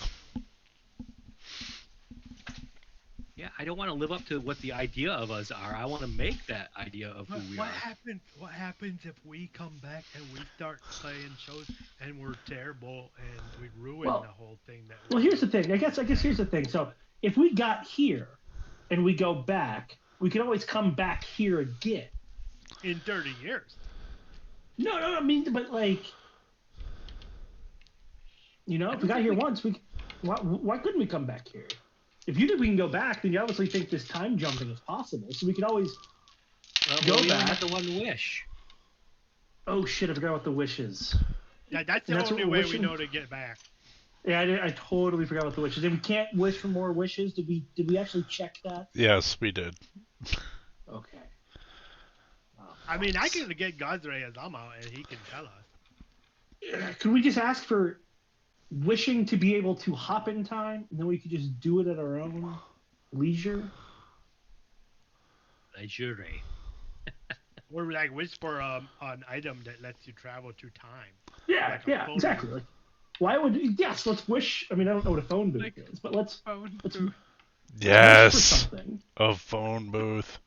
Yeah, I don't want to live up to what the idea of us are. I want to make that idea of who we What are. What happens if we come back and we start playing shows and we're terrible and we ruin Well- the whole thing? Well, here's the thing. I guess here's the thing. So if we got here and we go back, we can always come back here again. in 30 years. No, I mean, but like, if we got here once, why couldn't we come back here? If you think we can go back, then you obviously think this time jumping is possible. So we could always go we only back. had the one wish. Oh shit! I forgot what the wish is. Yeah, that's And the that's what only we're way we wishing? know to get back. Yeah, I totally forgot what the wish is. And we can't wish for more wishes. Did we actually check that? Yes, we did. Okay. I mean, I can get Gazre Azama and he can tell us. Could we just ask for wishing to be able to hop in time, and then we could just do it at our own leisure? Leisure. Or like wish for an item that lets you travel through time. Yeah, Like a yeah, phone exactly. Like, why would let's wish. I mean, I don't know what a phone booth Like is, but let's Phone wish booth. for Yes, something a phone booth.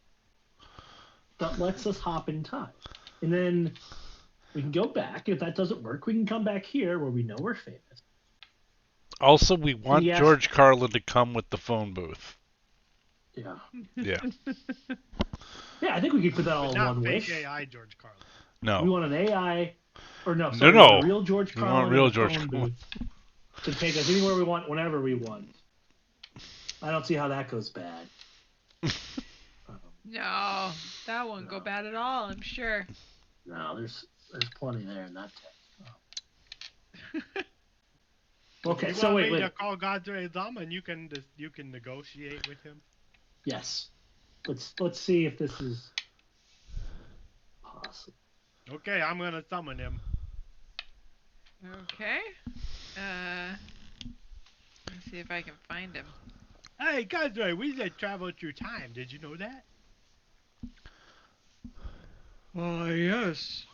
that lets us hop in time, and then we can go back. If that doesn't work, we can come back here where we know we're famous. Also, we want Yes. George Carlin to come with the phone booth. Yeah, Yeah. yeah. I think we could put that all But in not one fake wish. AI George Carlin. No. We want an AI, or no? No, sorry, we no. want a real George We Carlin. want real in a George phone Carlin. booth to take us anywhere we want, whenever we want. I don't see how that goes bad. No, that won't go bad at all, I'm sure. No, there's plenty there in that text. Okay, You so want wait. me to call Gazre Azama and you can negotiate with him? Yes, let's see if this is possible. Okay, I'm gonna summon him. Okay. Let me see if I can find him. Hey, Gazre, we said travel through time. Did you know that? Yes.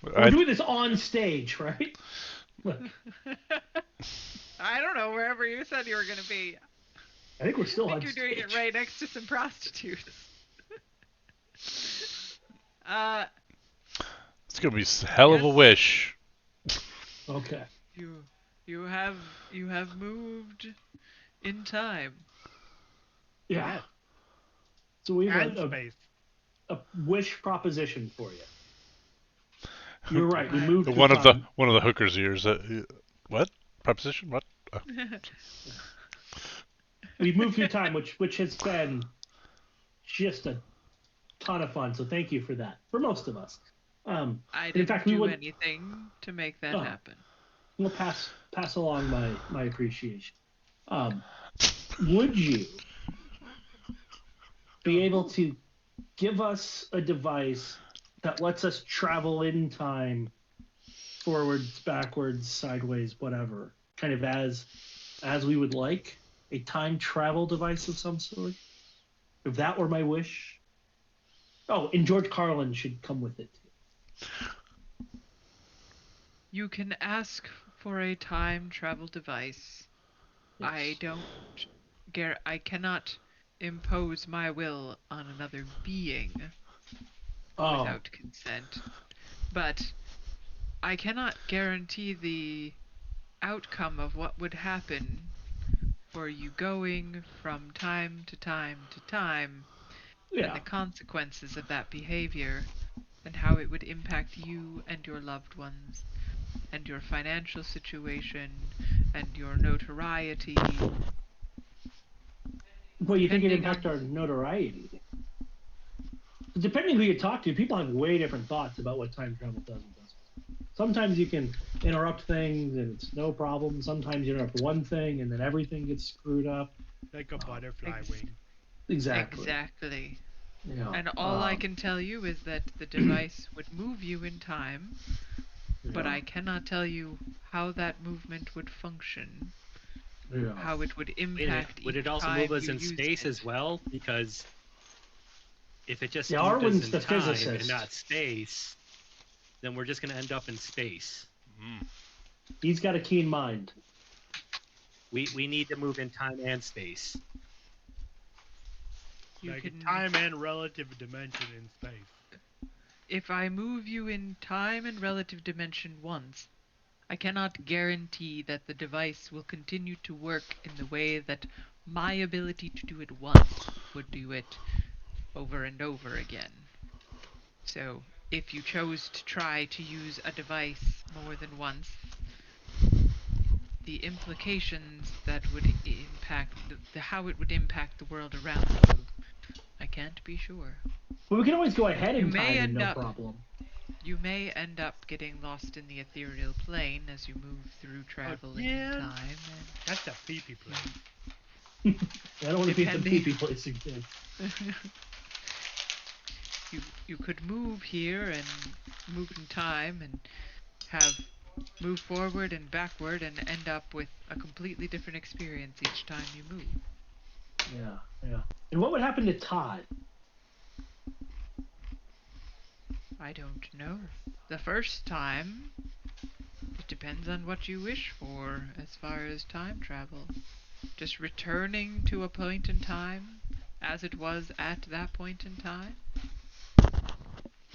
We're doing this on stage, right? Look, I don't know, wherever you said you were going to be. I think we're still I on think you're doing stage. it right next to some prostitutes. It's gonna be a hell of a Yes. wish. Okay. You have moved in time. Yeah. So we have And a space. wish proposition for you. You're right. We moved. through One of time. the hooker's ears. What proposition? What? We moved through time, which has been just a ton of fun. So thank you for that. For most of us. I in didn't fact, we do would anything to make that Oh. happen. we'll pass along my appreciation. Would you be able to give us a device that lets us travel in time, forwards, backwards, sideways, whatever, kind of as we would like? A time travel device of some sort? If that were my wish. Oh, and George Carlin should come with it too. You can ask for a time travel device. I Yes. I cannot impose my will on another being Oh, without consent, but I cannot guarantee the outcome of what would happen for you going from time to time to time, and yeah. the consequences of that behavior, and how it would impact you and your loved ones, and your financial situation, and your notoriety, Well, you think it depending impact on. our notoriety? Depending who you talk to, people have way different thoughts about what time travel does and doesn't. Sometimes you can interrupt things and it's no problem. Sometimes you interrupt one thing and then everything gets screwed up. Like a butterfly Ex- wing. Exactly. exactly. Yeah. And all I can tell you is that the device would move you in time, but Yeah. I cannot tell you how that movement would function, Yeah. how it would Wait a minute. impact Would it each also time move us you in used space it. as well? Because if it just Yeah, moved us Arwen's in the time and physicist. not space, then we're just going to end up in space. Mm. He's got a keen mind. We need to move in time and space. You Like can, a time and relative dimension in space. if I move you in time and relative dimension once, I cannot guarantee that the device will continue to work in the way that my ability to do it once would do it over and over again. So, if you chose to try to use a device more than once, the implications that would impact how it would impact the world around you, I can't be sure. But we can always go ahead You in may time and end no up problem. you may end up getting lost in the ethereal plane as you move through traveling in Again? time, and That's a pee-pee place. I don't want to be at the Depending- pee-pee place again. you could move here and move in time and have move forward and backward and end up with a completely different experience each time you move. Yeah, yeah. And what would happen to Todd? I don't know. The first time, it depends on what you wish for as far as time travel. Just returning to a point in time as it was at that point in time.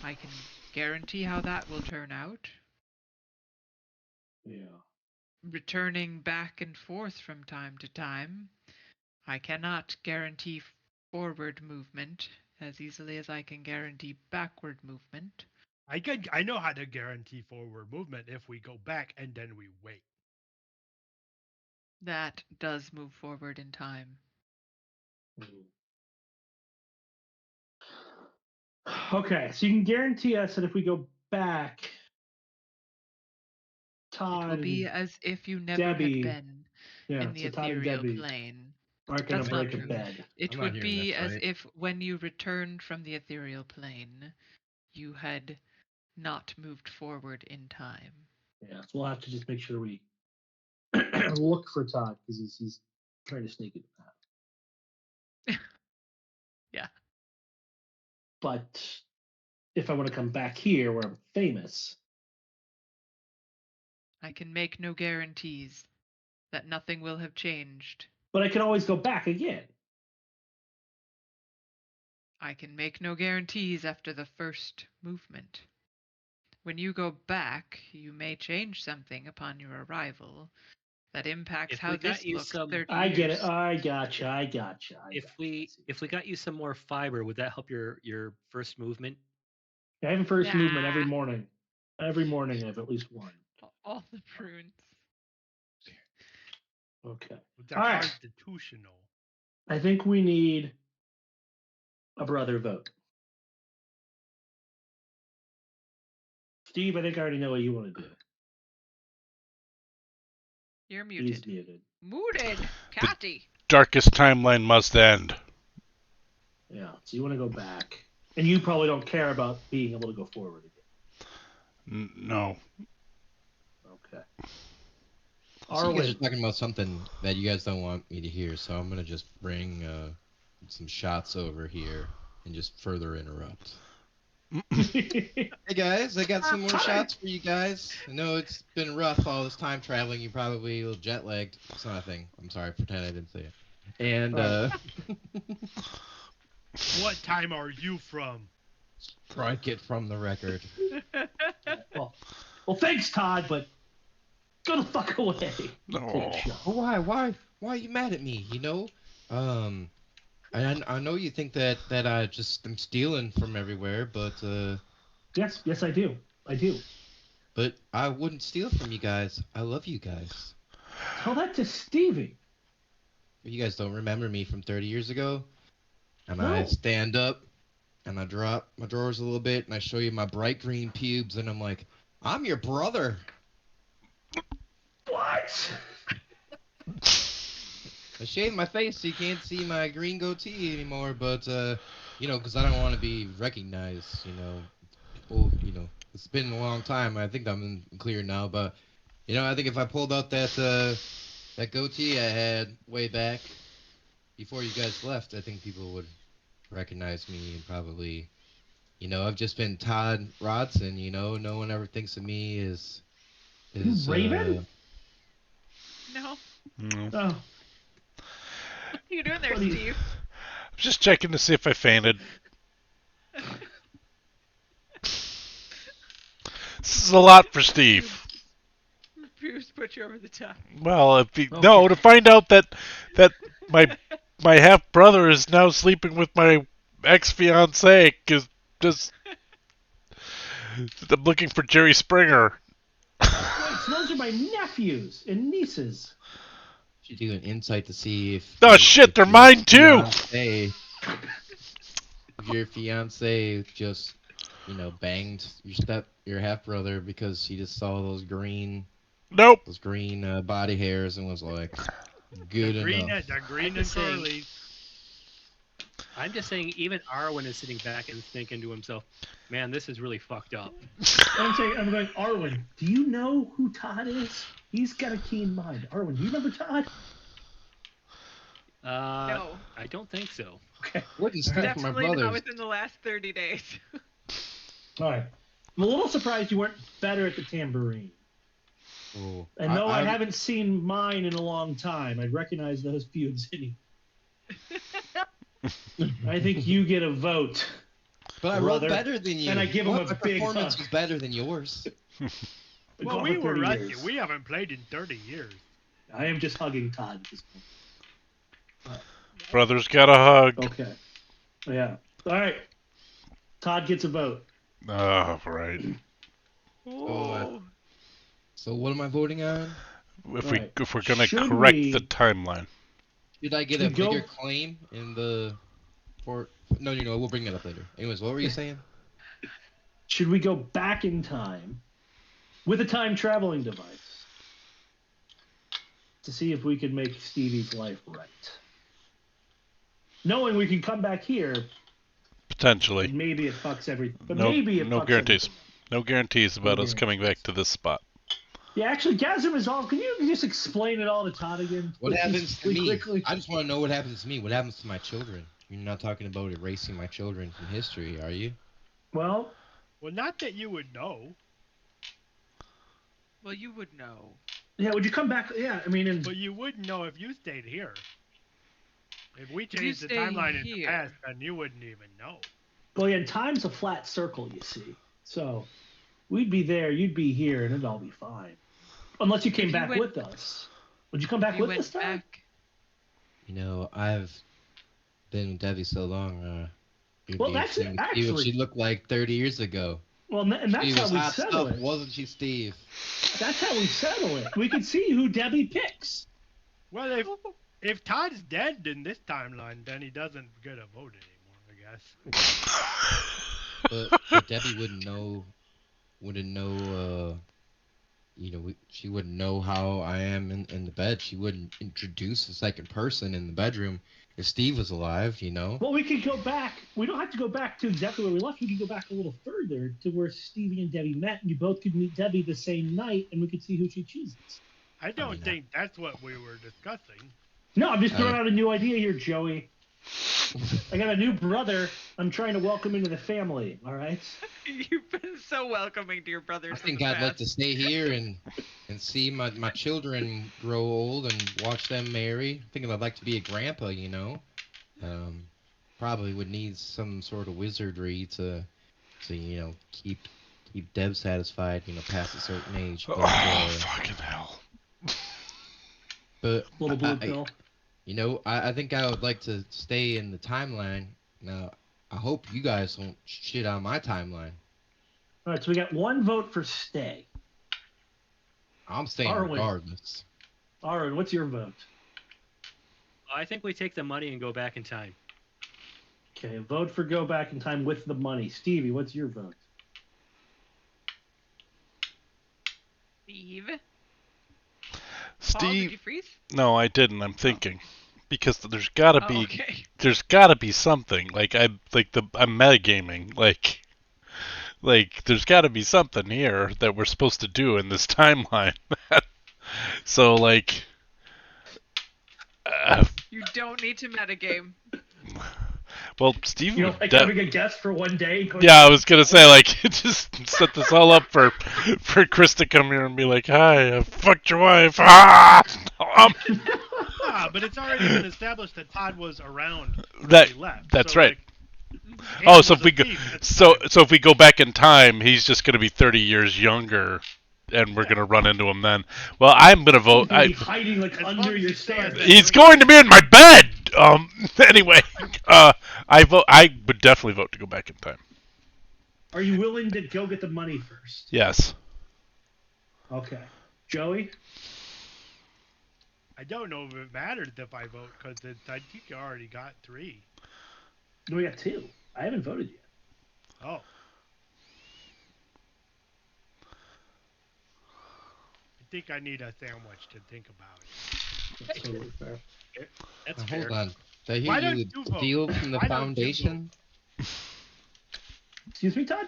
I can guarantee how that will turn out. Yeah. Returning back and forth from time to time, I cannot guarantee forward movement as easily as I can guarantee backward movement. I know how to guarantee forward movement if we go back and then we wait. That does move forward in time. Okay, so you can guarantee us that if we go back, It Todd will be and as if you never Debbie, had been yeah, in the so Todd and ethereal Debbie plane. aren't gonna That's not break a true. bed. It I'm not would hearing be that's as right. if when you returned from the ethereal plane, you had not moved forward in time. Yeah, so we'll have to just make sure we look for Todd because he's trying to sneak it out. Yeah. But if I want to come back here where I'm famous, I can make no guarantees that nothing will have changed. but I can always go back again. I can make no guarantees after the first movement. When you go back, you may change something upon your arrival that impacts If how we got this you looks some- 30 I years. get it. I gotcha. If we got you some more fiber, would that help your first movement? I have a first movement every Nah. morning. Every morning I have at least one. All the prunes. Okay. They're All right. constitutional. I think we need a brother vote. Steve, I think I already know what you want to do. You're He's muted. muted. Muted. Catty. Darkest timeline must end. Yeah. So you want to go back. And you probably don't care about being able to go forward again. No. Okay. So you guys are Arwen, talking about something that you guys don't want me to hear, so I'm gonna just bring some shots over here and just further interrupt. Hey guys, I got some more shots for you guys. I know it's been rough all this time traveling. You probably a little jet lagged. It's not a thing. I'm sorry. Pretend I didn't say it. And What time are you from? strike it from the record. well, thanks, Todd, but go the fuck away. Take No. a shot. Oh, why are you mad at me? I know you think that I just am stealing from everywhere, but Yes, I do. but I wouldn't steal from you guys. I love you guys. Tell that to Stevie. You guys don't remember me from 30 years ago? And No. I stand up and I drop my drawers a little bit and I show you my bright green pubes and I'm like, I'm your brother. What? I shaved my face so you can't see my green goatee anymore, but because I don't want to be recognized, People, it's been a long time. I think I'm clear now, but I think if I pulled out that goatee I had way back before you guys left, I think people would recognize me and probably, I've just been Todd Rodson. No one ever thinks of me as Raven? No. No. Oh, What are you doing there, What are you- Steve? I'm just checking to see if I fainted. This is a lot for Steve. Bruce put you over the top. Well, no, to find out that my half brother is now sleeping with my ex fiance is just. I'm looking for Jerry Springer. wait, so those are my nephews and nieces. should do an insight to see if. Oh shit, they're mine too. If your fiance just, banged your half brother because she just saw those green Nope. body hairs and was like, good enough. The green I'm and just saying- curly. I'm just saying, even Arwen is sitting back and thinking to himself, "Man, this is really fucked up." I'm going, Arwen, do you know who Todd is? He's got a keen mind. Arwen, do you remember Todd? No. I don't think so. Okay. Wouldn't steal from my Definitely not brothers. within the last 30 days. All right. I'm a little surprised you weren't better at the tambourine. Oh, And though I haven't seen mine in a long time, I'd recognize those feuds in you. I think you get a vote. But I rolled brother, better than you. and I give him What? a My big performance hug. was better than yours. We've Well, gone we for were 30 rusty. years. We haven't played in 30 years. I am just hugging Todd at this point. Brother's got a hug. Okay. Yeah. All right. Todd gets a vote. Oh, right. Oh. So what am I voting on? Right. If we're gonna Should correct we- the timeline. Did I get We a go- bigger claim in the for? No, we'll bring that up later. Anyways, what were you saying? Should we go back in time with a time traveling device to see if we can make Stevie's life right? Knowing we can come back here, and Potentially. maybe it fucks everything. But No- maybe it no fucks guarantees. everything. No guarantees about No us coming back to this spot. Yeah, actually, Gazim Resolve, can you just explain it all to Todd again? What Please, happens to me? quickly? I just want to know what happens to me. What happens to my children? You're not talking about erasing my children from history, are you? Well, Well, not that you would know, Well, you would know. yeah, would you come back? Yeah, I mean, but you would know if you stayed here. If we If you changed the stay timeline in the here- past, then you wouldn't even know. well, yeah, time's a flat circle, you see. So we'd be there, you'd be here, and it'd all be fine. Unless you came If you back went- with us. Would you come back You with went us, Todd? back. I've been with Debbie so long. It'd Well, be that's interesting to see what actually- she looked like 30 years ago. Well, and that's She how was we hot settle stuff, it. wasn't she, Steve? That's how we settle it. We can see who Debbie picks. Well, if Todd's dead in this timeline, then he doesn't get a vote anymore, I guess. But Debbie wouldn't know. She wouldn't know how I am in the bed. She wouldn't introduce a second person in the bedroom if Steve was alive. Well, we could go back. We don't have to go back to exactly where we left. We could go back a little further to where Stevie and Debbie met, and you both could meet Debbie the same night, and we could see who she chooses. I don't mean, think that's what we were discussing. No, I'm just throwing out a new idea here, Joey. I got a new brother. I'm trying to welcome into the family. All right. You've been so welcoming to your brothers. I in think the I'd like to past. stay here and see my children grow old and watch them marry. I think I'd like to be a grandpa, you know. Probably would need some sort of wizardry to keep Deb satisfied, past a certain age. But Oh, fucking hell. Little blue pill. I think I would like to stay in the timeline. Now, I hope you guys don't shit on my timeline. All right, so we got one vote for stay. I'm staying Arwen. regardless. Arwen, what's your vote? I think we take the money and go back in time. Okay, vote for go back in time with the money. Stevie, what's your vote? Steve. Paul, did Steve. you freeze? No, I didn't. I'm thinking. Because there's gotta be Okay. there's gotta be something. I'm metagaming. Like there's gotta be something here that we're supposed to do in this timeline. So You don't need to metagame. well, Steve. You know, like having a guest for one day. Yeah, I was gonna say just set this all up for Chris to come here and be like, "Hi, I fucked your wife." Ah! But it's already been established that Todd was around when That- he left. that's so, right. Like, So if we go, so if we go back in time, he's just gonna be 30 years younger, and we're gonna run into him then. Well, I'm gonna vote. He's hiding like As long under as your he still has stairs. that- He's going to be in my bed. Anyway, I vote. I would definitely vote to go back in time. Are you willing to go get the money first? Yes. Okay. Joey? I don't know if it mattered if I vote because I think you already got 3. No, we got 2. I haven't voted yet. Oh. I think I need a sandwich to think about it. That's totally fair. That's Now, fair. hold on. Did I Why hear don't you you vote? steal from the Why don't you foundation? Excuse me, Todd?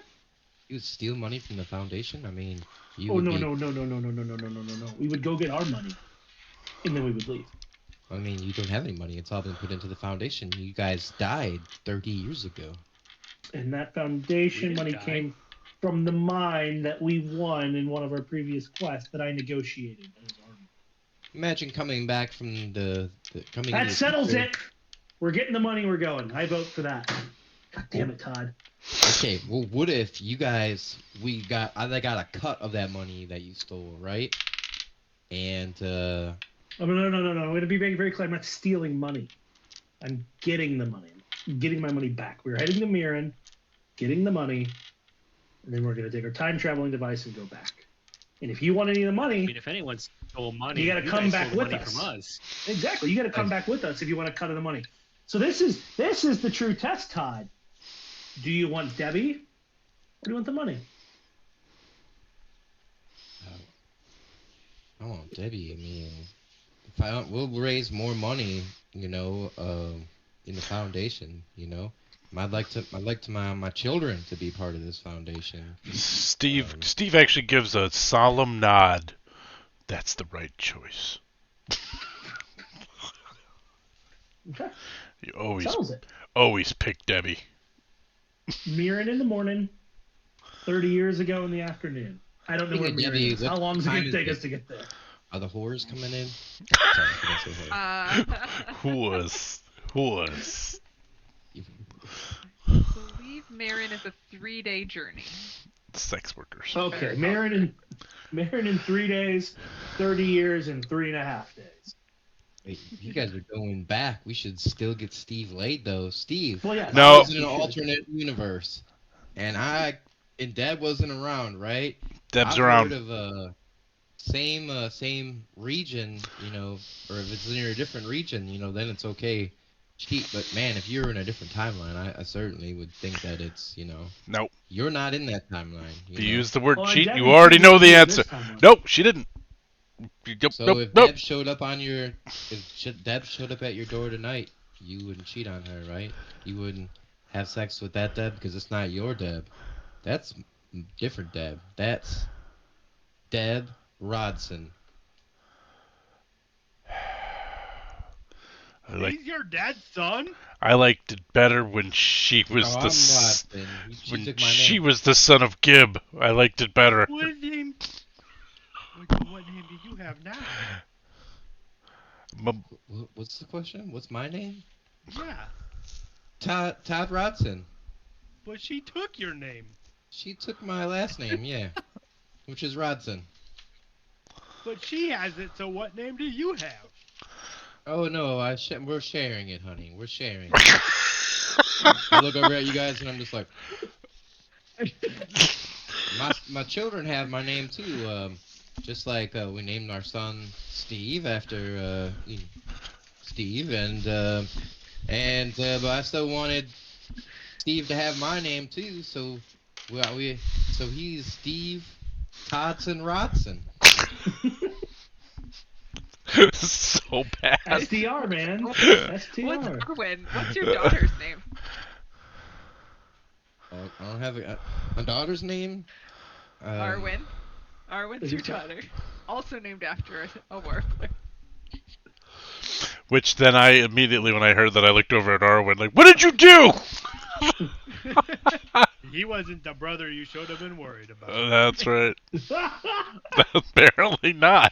You would steal money from the foundation? I mean, you Oh would no, be, no. We would go get our money, and then we would leave. I mean, you don't have any money. It's all been put into the foundation. You guys died 30 years ago. And that foundation We money didn't die. came from the mine that we won in one of our previous quests that I negotiated. That was our money. Imagine coming back from the coming. That into the settles future. it. We're getting the money. We're going. I vote for that. God damn it, Todd. Okay, well, what if you guys I got a cut of that money that you stole, right? And Oh, no. I'm going to be very, very clear. I'm not stealing money. I'm getting the money. I'm getting my money back. We're heading to Mirren, getting the money, and then we're going to take our time traveling device and go back. And if you want any of the I money, mean, if anyone stole money, You gotta come guys back stole with money us. from us. exactly, you got to come back with us if you want a cut of the money. So this is the true test, Todd. Do you want Debbie, or do you want the money? I want Debbie. I mean, if I don't, we'll raise more money, in the foundation. I'd like my children to be part of this foundation. Steve actually gives a solemn nod. That's the right choice. Okay, You settles it. always pick Debbie. Mirren in the morning, 30 years ago in the afternoon. I don't know where Speaking of Mirren Debbie, is. How what long is it going time to take is us to get there? Are the whores coming in? Sorry, I didn't say whore. Who was? I believe Marin is a 3-day journey. Sex workers. Okay, Mirren in 3 days, 30 years, and 3.5 days. Wait, you guys are going back. We should still get Steve laid though. Steve. Well, yeah. No. I was in an alternate universe, and Deb wasn't around, right? Deb's I've around. heard of same region, or if it's in a different region, then it's okay. Cheat, but man, if you're in a different timeline, I certainly would think that it's, Nope. you're not in that timeline. If you use the word Well, cheat, Debbie you already didn't know the do it answer. this time around. Nope, she didn't. Nope, So nope, if nope. Deb showed up Deb showed up at your door tonight, you wouldn't cheat on her, right? You wouldn't have sex with that Deb because it's not your Deb. That's different Deb. That's Deb Rodson. He's your dad's son? I liked it better when she was Oh, I'm Rodson. She when took my she name. was the son of Gib. I liked it better. What name? What name do you have now? What's the question? What's my name? Yeah, Todd Rodson. but she took your name. She took my last name, yeah, which is Rodson. But she has it, so what name do you have? Oh no, we're sharing it, honey. We're sharing it. I look over at you guys and I'm just like, my children have my name too. Just like we named our son Steve after Steve, but I still wanted Steve to have my name too. So so he's Steve Todson Rodson. So bad. SDR, man. What's STR. Arwen? What's your daughter's name? I don't have a daughter's name. Arwen. Arwen's your daughter. Also named after a warbler. Which then I immediately, when I heard that, I looked over at Arwen like, "What did you do?" He wasn't the brother you should have been worried about. That's right. Apparently not.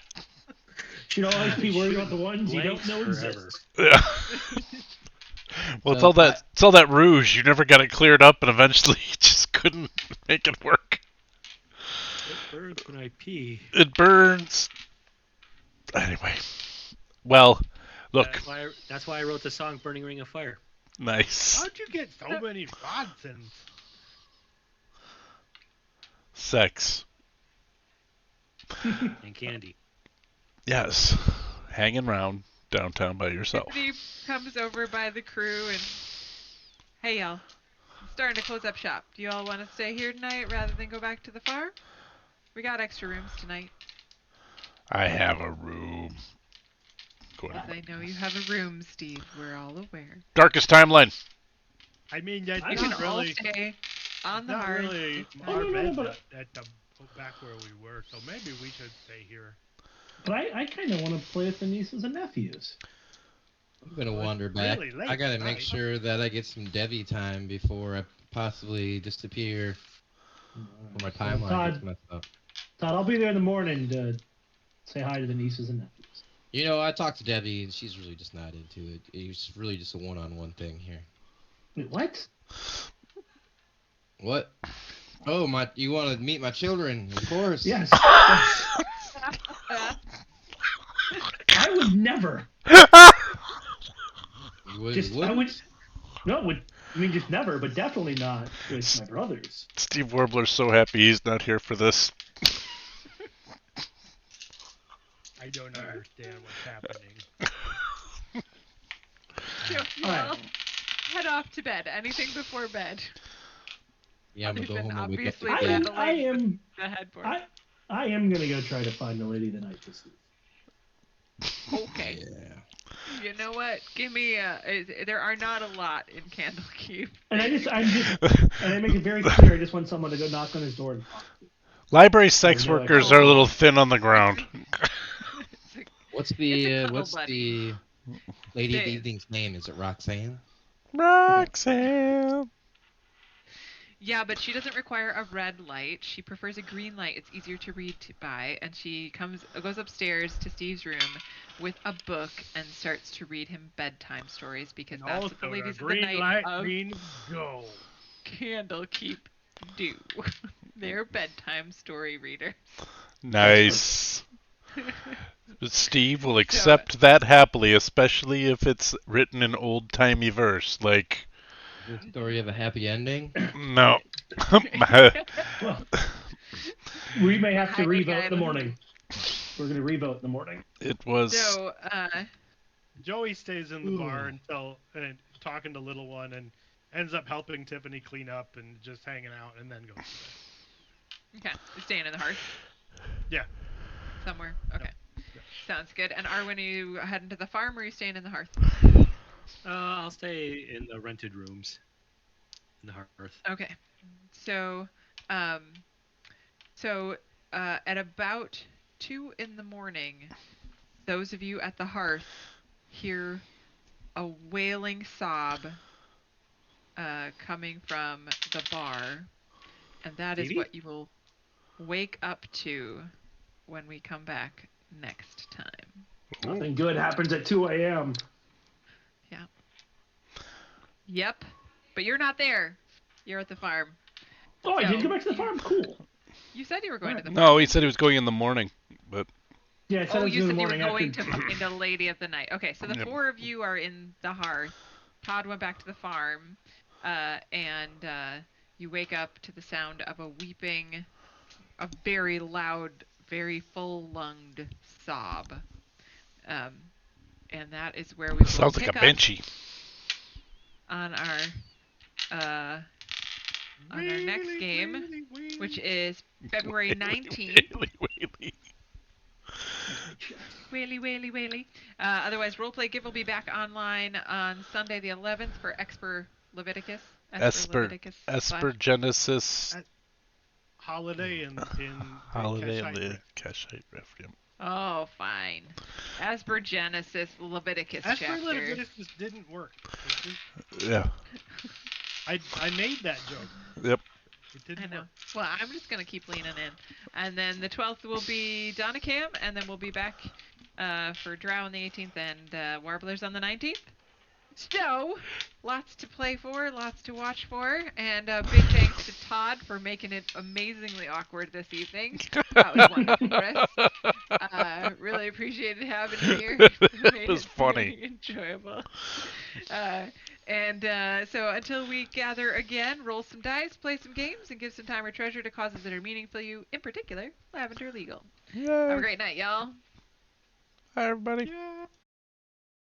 Should always be worried about the ones you don't know Forever. exist. Yeah. Well, So it's all that rouge. You never got it cleared up, and eventually you just couldn't make it work. It burns when I pee. It burns. Anyway, well, look. That's why I wrote the song "Burning Ring of Fire." Nice. How'd you get so many Rodsons? Sex. And candy. Yes. Hanging around downtown by yourself. Tiffany comes over by the crew and, hey y'all, I'm starting to close up shop. Do you all want to stay here tonight rather than go back to the farm? We got extra rooms tonight. I have a room. Yes, I know you have a room, Steve. We're all aware. Darkest timeline. I mean, that's You not can all really, stay on the not hearth. really It's our fine. beds at the back where we were, so maybe we should stay here. But I kind of want to play with the nieces and nephews. I'm gonna Well, wander it's back. really late I gotta make tonight. sure that I get some Debbie time before I possibly disappear. Or my timeline Todd, gets messed up. Todd, I'll be there in the morning to say hi to the nieces and nephews. You know, I talked to Debbie and she's really just not into it. It's really just a one-on-one thing here. Wait, what? What? Oh, you want to meet my children? Of course. Yes. Yes. I would never. You would, Just I would. No, I mean just never, but definitely not with my brothers. Steve Warbler's so happy he's not here for this. I don't understand what's happening. So, All right. well, head off to bed. Anything before bed. Yeah, I'm gonna go Other than home and wake up. obviously I am. I am. the headboard. I am gonna go try to find the lady the night to sleep. Okay. Yeah. You know what? Give me there are not a lot in Candlekeep. And I make it very clear. I just want someone to go knock on his door and talk to. Library sex Or no, workers are a little thin on the ground. What's It's the a cuddle buddy. lady of the Dave. evening's name? Is it Roxanne? Roxanne. Yeah, but she doesn't require a red light. She prefers a green light. It's easier to read by, and she goes upstairs to Steve's room with a book and starts to read him bedtime stories because that's what the Also, ladies of the green night light of means go. Candlekeep do. They're bedtime story readers. Nice. Steve will accept that happily, especially if it's written in old-timey verse. Like, Is the story of a happy ending? no. Well, we may have to Hiding revote in the Island. morning. We're gonna revote in the morning. It was. So, Joey stays in the bar until talking to little one and ends up helping Tiffany clean up and just hanging out and then goes to bed. okay, you're staying in the hearth Yeah. somewhere. Okay, sounds good. And Arwen, are you heading to the farm or are you staying in the hearth? I'll stay in the rented rooms. In the hearth. Okay, so, at about 2 in the morning, those of you at the hearth hear a wailing sob coming from the bar, and that is Phoebe? what you will wake up to when we come back next time. Nothing good happens at 2 a.m. Yeah. Yep. But you're not there. You're at the farm. Oh, I So, did go back to the farm? Cool. You said you were going to the farm. No, he said he was going in the morning, but Yeah, I said it was you in the said you were morning going after. to find a lady of the night. Okay, so the Yep. 4 of you are in the hearth. Todd went back to the farm, and you wake up to the sound of a weeping, a very loud, very full-lunged sob. And that is where we will sounds like a pick up benchy. on our next game, which is February 19th. Whaley. Otherwise, Roleplay Give will be back online on Sunday the 11th for Esper Leviticus. Esper Genesis Holiday in Holiday Kashite in the Rift. Kashite Rift. Yep. Oh, fine. Esper Genesis Leviticus Esper chapter. Leviticus didn't work. Yeah. I made that joke. Yep. It didn't work. Well, I'm just going to keep leaning in. And then the 12th will be Donna Cam, and then we'll be back for Drow on the 18th and Warblers on the 19th. So, lots to play for, lots to watch for, and big thanks to Todd for making it amazingly awkward this evening. That was wonderful, Chris. Really appreciated having you here. It was funny. Very enjoyable. So until we gather again, roll some dice, play some games, and give some time or treasure to causes that are meaningful to you, in particular, Lavender Legal. Yay. Have a great night, y'all. Hi, everybody. Yeah.